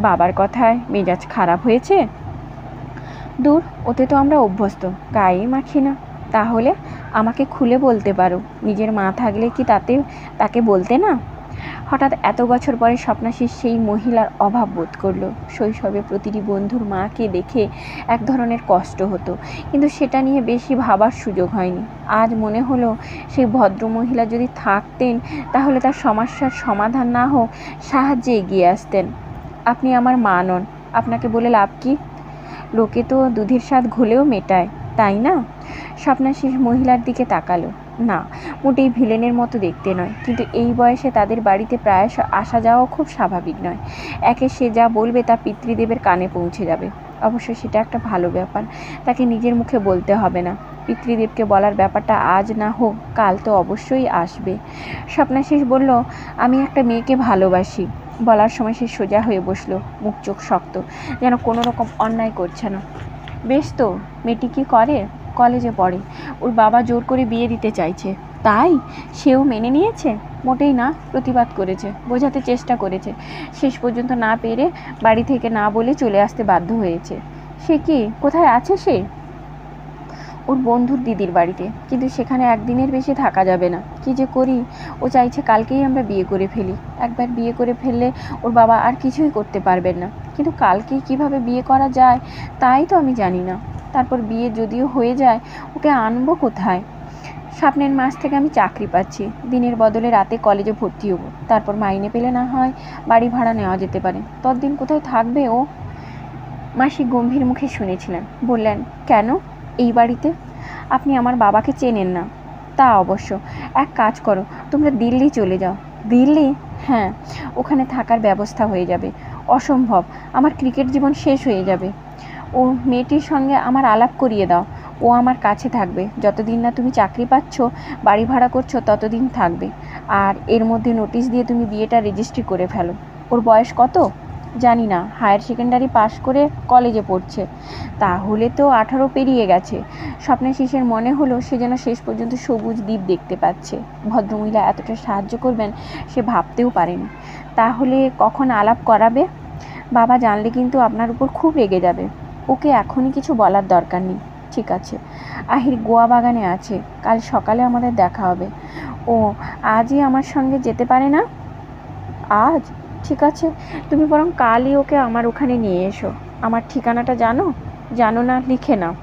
[SPEAKER 1] বাবার কথায় মেজাজ খারাপ হয়েছে? দূর, ওতে তো আমরা অভ্যস্ত, গায়েই মাখি না। তাহলে আমাকে খুলে বলতে পারো, নিজের মা থাকলে কি তাকে বলতে না? হঠাৎ এত বছর পরে স্বপ্নাশিস সেই মহিলার অভাব বোধ করলো। শৈশবে প্রতিটি বন্ধুর মাকে দেখে এক ধরনের কষ্ট হতো, কিন্তু সেটা নিয়ে বেশি ভাবার সুযোগ হয়নি। আজ মনে হলো সেই ভদ্রমহিলা যদি থাকতেন, তাহলে তার সমস্যার সমাধান না হোক, সাহায্যে এগিয়ে আসতেন। আপনি আমার মা নন, আপনাকে বলে লাভ কি? লোকে তো দুধের স্বাদ ঘোলেও মেটায়, তাই না? স্বপ্নাশিস মহিলার দিকে তাকালো। না, মোটেই ভিলেনের মতো দেখতে নয়, কিন্তু এই বয়সে তাদের বাড়িতে প্রায়শ আসা যাওয়া খুব স্বাভাবিক নয়। একে সে যা বলবে তা পিতৃদেবের কানে পৌঁছে যাবে। অবশ্য সেটা একটা ভালো ব্যাপার, তাকে নিজের মুখে বলতে হবে না। পিতৃদেবকে বলার ব্যাপারটা আজ না হোক, কাল তো অবশ্যই আসবে। স্বপ্নাশিস বলল, আমি একটা মেয়েকে ভালোবাসি। বলার সময় সে সোজা হয়ে বসলো, মুখ চোখ শক্ত, যেন কোনো রকম অন্যায় করছে না। বেশ তো, মেয়েটি কি করে? কলেজে পড়ে। ওর বাবা জোর করে বিয়ে দিতে চাইছে। তাই? সেও মেনে নিয়েছে? মোটেই না, প্রতিবাদ করেছে, বোঝাতে চেষ্টা করেছে, শেষ পর্যন্ত না পেরে বাড়ি থেকে না বলে চলে আসতে বাধ্য হয়েছে। সে কি, কোথায় আছে সে? ওর বন্ধুর দিদির বাড়িতে, কিন্তু সেখানে একদিনের বেশি থাকা যাবে না। কি যে করি? ও চাইছে কালকেই আমরা বিয়ে করে ফেলি। একবার বিয়ে করে ফেললে ওর বাবা আর কিছুই করতে পারবেন না। কিন্তু কালকেই কিভাবে বিয়ে করা যায় তাই তো আমি জানি না। তারপর বিয়ে যদিও হয়ে যায়, ওকে আনবো কোথায়? সামনের মাস থেকে আমি চাকরি পাচ্ছি, দিনের বদলে রাতে কলেজে ভর্তি হব। তারপর মাইনে পেলে না হয় বাড়ি ভাড়া নেওয়া যেতে পারে। ততদিন কোথায় থাকবে ও? মাসি গম্ভীর মুখে শুনেছিলেন। বললেন, কেন এই বাড়িতে? আপনি আমার বাবাকে চেনেন না। তা অবশ্য। এক কাজ করো, তোমরা দিল্লি চলে যাও। দিল্লি? হ্যাঁ, ওখানে থাকার ব্যবস্থা হয়ে যাবে। অসম্ভব, আমার ক্রিকেট জীবন শেষ হয়ে যাবে। ও মেয়েটির সঙ্গে আমার আলাপ করিয়ে দাও। ও আমার কাছে থাকবে যতদিন না তুমি চাকরি পাচ্ছ, বাড়ি ভাড়া করছো, ততদিন থাকবে। আর এর মধ্যে নোটিশ দিয়ে তুমি বিয়েটা রেজিস্ট্রি করে ফেলো। ওর বয়স কত? জানি না, হায়ার সেকেন্ডারি পাশ করে কলেজে পড়ছে। তাহলে তো 18 পেরিয়ে গেছে। স্বপ্নাশিসের মনে হলো সে যেন শেষ পর্যন্ত সবুজ দ্বীপ দেখতে পাচ্ছে। ভদ্রমহিলা এতটা সাহায্য করবেন সে ভাবতেও পারেনি। তাহলে কখন আলাপ করাবে? বাবা জানলে কিন্তু আপনার উপর খুব রেগে যাবে। ওকে এখনই কিছু বলার দরকার নেই। ঠিক আছে, আহির গোয়া বাগানে আছে, কাল সকালে আমাদের দেখা হবে। ও আজই আমার সঙ্গে যেতে পারে না? আজ? ঠিক আছে, তুমি বরং কালই ওকে আমার ওখানে নিয়ে এসো। আমার ঠিকানাটা জানো? জানো না, লিখে নাও।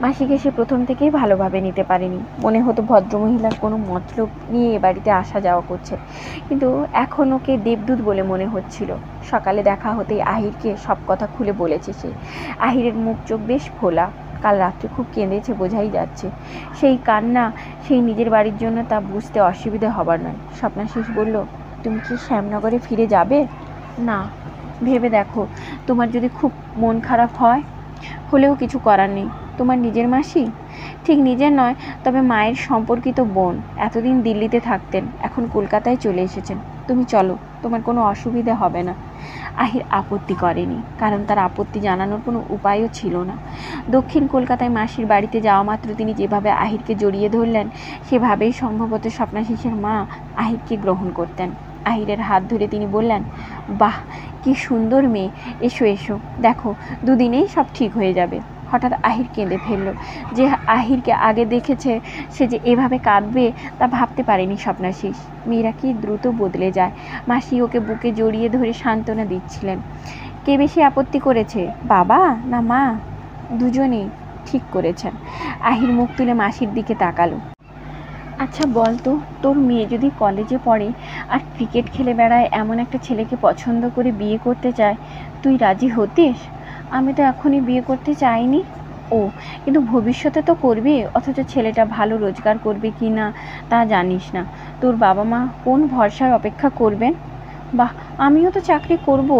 [SPEAKER 1] মাসিকে সে প্রথম থেকেই ভালোভাবে নিতে পারেনি। মনে হতো ভদ্রমহিলার কোনো মতলব নিয়ে এ বাড়িতে আসা যাওয়া করছে, কিন্তু এখন ওকে দেবদূত বলে মনে হচ্ছিল। সকালে দেখা হতেই আহিরকে সব কথা খুলে বলেছে সে। আহিরের মুখ চোখ বেশ ফোলা, কাল রাত্রে খুব কেঁদেছে বোঝাই যাচ্ছে। সেই কান্না সেই নিজের বাড়ির জন্য তা বুঝতে অসুবিধা হবার নয়। স্বপ্নাশিস বলল, তুমি কি শ্যামনগরে ফিরে যাবে? না, ভেবে দেখো, তোমার যদি খুব মন খারাপ হলেও কিছু করার নেই। তোমার নিজের মাসি? ঠিক নিজের নয়, তবে মায়ের সম্পর্কিত বোন। এতদিন দিল্লিতে থাকতেন, এখন কলকাতায় চলে এসেছেন। তুমি চলো, তোমার কোনো অসুবিধা হবে না। আহির আপত্তি করেনি, কারণ তার আপত্তি জানানোর কোনো উপায়ও ছিল না। দক্ষিণ কলকাতায় মাসির বাড়িতে যাওয়া মাত্র তিনি যেভাবে আহিরকে জড়িয়ে ধরলেন, সেভাবেই সম্ভবত স্বপ্নাশিসের মা আহিরকে গ্রহণ করতেন। আহিরের হাত ধরে তিনি বললেন, বাহ, কি সুন্দর মেয়ে, এসো এসো, দেখো দুদিনেই সব ঠিক হয়ে যাবে। হঠাৎ আহির কেঁদে ফেলল। যে আহিরকে আগে দেখেছে সে যে এভাবে কাঁদবে তা ভাবতে পারেনি স্বপ্নাশিস। মেয়েরা কি দ্রুত বদলে যায়। মাসি ওকে বুকে জড়িয়ে ধরে সান্ত্বনা দিচ্ছিলেন। কে বেশি আপত্তি করেছে, বাবা না মা? দুজনেই ঠিক করেছেন। আহির মুখ তুলে মাসির দিকে তাকালো। আচ্ছা বল তো, তোর মেয়ে যদি কলেজে পড়ে আর ক্রিকেট খেলে বেড়ায় এমন একটা ছেলেকে পছন্দ করে বিয়ে করতে চায়, তুই রাজি হতিস? আমি তো এখনই বিয়ে করতে চাইনি। ও, কিন্তু ভবিষ্যতে তো করবি, অথচ ছেলেটা ভালো রোজগার করবে কি না তা জানিস না। তোর বাবা মা কোন ভরসায় অপেক্ষা করবেন? বাহ, আমিও তো চাকরি করব।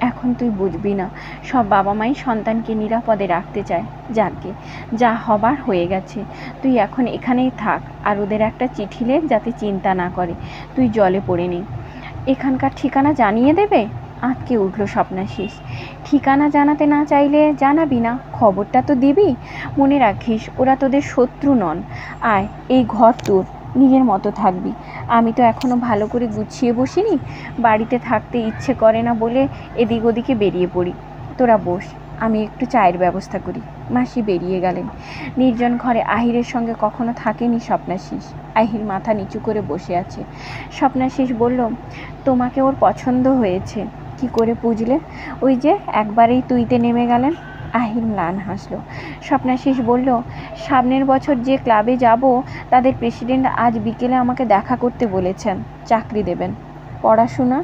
[SPEAKER 1] এখন তুই বুঝবি না, সব বাবা মাই সন্তানকে নিরাপদে রাখতে চায়। যাকে যা হবার হয়ে গেছে, তুই এখন এখানেই থাক, আর ওদের একটা চিঠি লেখ যাতে চিন্তা না করে তুই জলে পড়ে নি। এখানকার ঠিকানা জানিয়ে দেবে? আঁতকে উঠল স্বপ্নাশিস। ঠিকানা জানাতে না চাইলে জানাবি না, খবরটা তো দিবি। মনে রাখিস, ওরা তোদের শত্রু নন। আয়, এই ঘর তোর, নিজের মতো থাকবি। আমি তো এখনো ভালো করে গুছিয়ে বসিনি, বাড়িতে থাকতে ইচ্ছে করে না বলে এদিক ওদিকে বেরিয়ে পড়ি। তোরা বস, আমি একটু চায়ের ব্যবস্থা করি। মাসি বেরিয়ে গেলেন। নির্জন ঘরে আহিরের সঙ্গে কখনো থাকেনি স্বপ্নাশিস। আহির মাথা নিচু করে বসে আছে। স্বপ্নাশিস বলল, তোমাকে ওর পছন্দ হয়েছে। কি করে বুঝলে? ওই যে একবারেই তুইতে নেমে গেলেন। আহির ম্লান হাসল। স্বপ্নাশিস বলল, সামনের বছর যে ক্লাবে যাব তাদের প্রেসিডেন্ট আজ বিকেলে আমাকে দেখা করতে বলেছেন, চাকরি দেবেন। পড়াশোনা?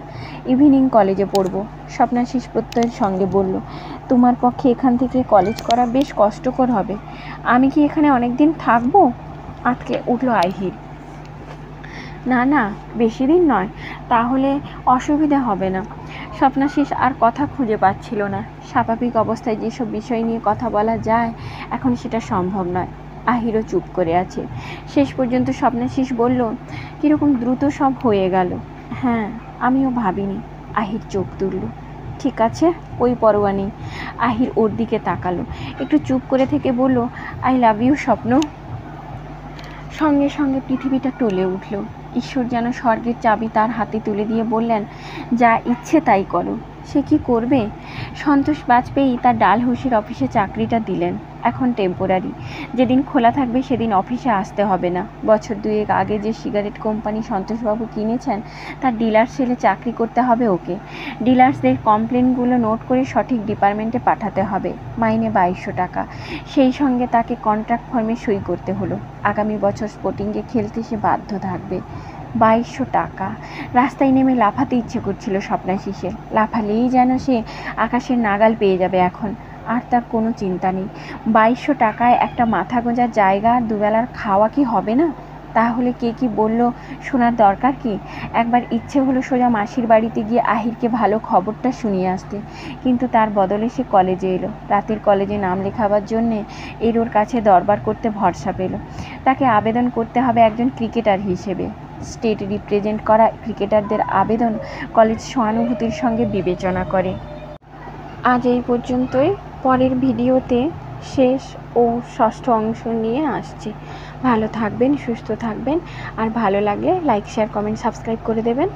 [SPEAKER 1] ইভিনিং কলেজে পড়ব। স্বপ্নাশিস প্রত্যয়ের সঙ্গে বলল, তোমার পক্ষে এখান থেকে কলেজ করা বেশ কষ্টকর হবে। আমি কি এখানে অনেক দিন থাকবো? আঁতকে উঠল আহির। না না, বেশি দিন নয়, তাহলে অসুবিধা হবে না। স্বপ্নাশিস আর কথা খুঁজে পাচ্ছিল না। স্বাভাবিক অবস্থায় যেসব বিষয় নিয়ে কথা বলা যায় এখন সেটা সম্ভব নয়। আহিরও চুপ করে আছে। শেষ পর্যন্ত স্বপ্নাশিস বলল, কীরকম দ্রুত সব হয়ে গেল। হ্যাঁ, আমিও ভাবিনি। আহির চোখ তুলল। ঠিক আছে, ওই পরোয়া নেই। আহির ওর দিকে তাকালো, একটু চুপ করে থেকে বলল, আই লাভ ইউ স্বপ্ন। সঙ্গে সঙ্গে পৃথিবীটা টলে উঠল। ঈশ্বর যেন স্বর্গের চাবি তার হাতে তুলে দিয়ে বললেন, যা ইচ্ছে তাই করো। সে কি করবে? সন্তোষ বাজপেয়ী তার ডালহৌসির অফিসে চাকরিটা দিলেন। এখন টেম্পোরারি, যেদিন খোলা থাকবে সেদিন অফিসে আসতে হবে না। বছর দুয়েক আগে যে সিগারেট কোম্পানি সন্তোষবাবু কিনেছেন তার ডিলার সেলে চাকরি করতে হবে ওকে। ডিলার্সদের কমপ্লেনগুলো নোট করে সঠিক ডিপার্টমেন্টে পাঠাতে হবে। মাইনে 2200 টাকা। সেই সঙ্গে তাকে কন্ট্রাক্ট ফর্মে সই করতে হলো। আগামী বছর স্পোর্টিংয়ে খেলতে সে বাধ্য থাকবে। 2200 টাকা। রাস্তায় নেমে লাফাতে ইচ্ছে করছিল স্বপ্নাশিসের। লাফালেই যেন সে আকাশের নাগাল পেয়ে যাবে এখন। আর তার কোনো চিন্তা নেই। 2200 টাকায় একটা মাথা গোঁজার জায়গা আর দুবেলার খাওয়া কি হবে না? তাহলে কে কি বলল শোনার দরকার কি? একবার ইচ্ছে হলো সোজা মাসির বাড়িতে গিয়ে আহিরকে ভালো খবরটা শুনিয়ে আসতে, কিন্তু তার বদলে সে কলেজে এলো। রাতের কলেজে নাম লেখাবার জন্যে এর ওর কাছে দরবার করতে ভরসা পেল। তাকে আবেদন করতে হবে একজন ক্রিকেটার হিসেবে। স্টেট রিপ্রেজেন্ট করা ক্রিকেটারদের আবেদন কলেজ সহানুভূতির সঙ্গে বিবেচনা করে। আজ এই পর্যন্তই। পরের ভিডিওতে শেষ ও ষষ্ঠ অংশ নিয়ে আসছি। ভালো থাকবেন, সুস্থ থাকবেন, আর ভালো লাগলে লাইক, শেয়ার, কমেন্ট, সাবস্ক্রাইব করে দেবেন।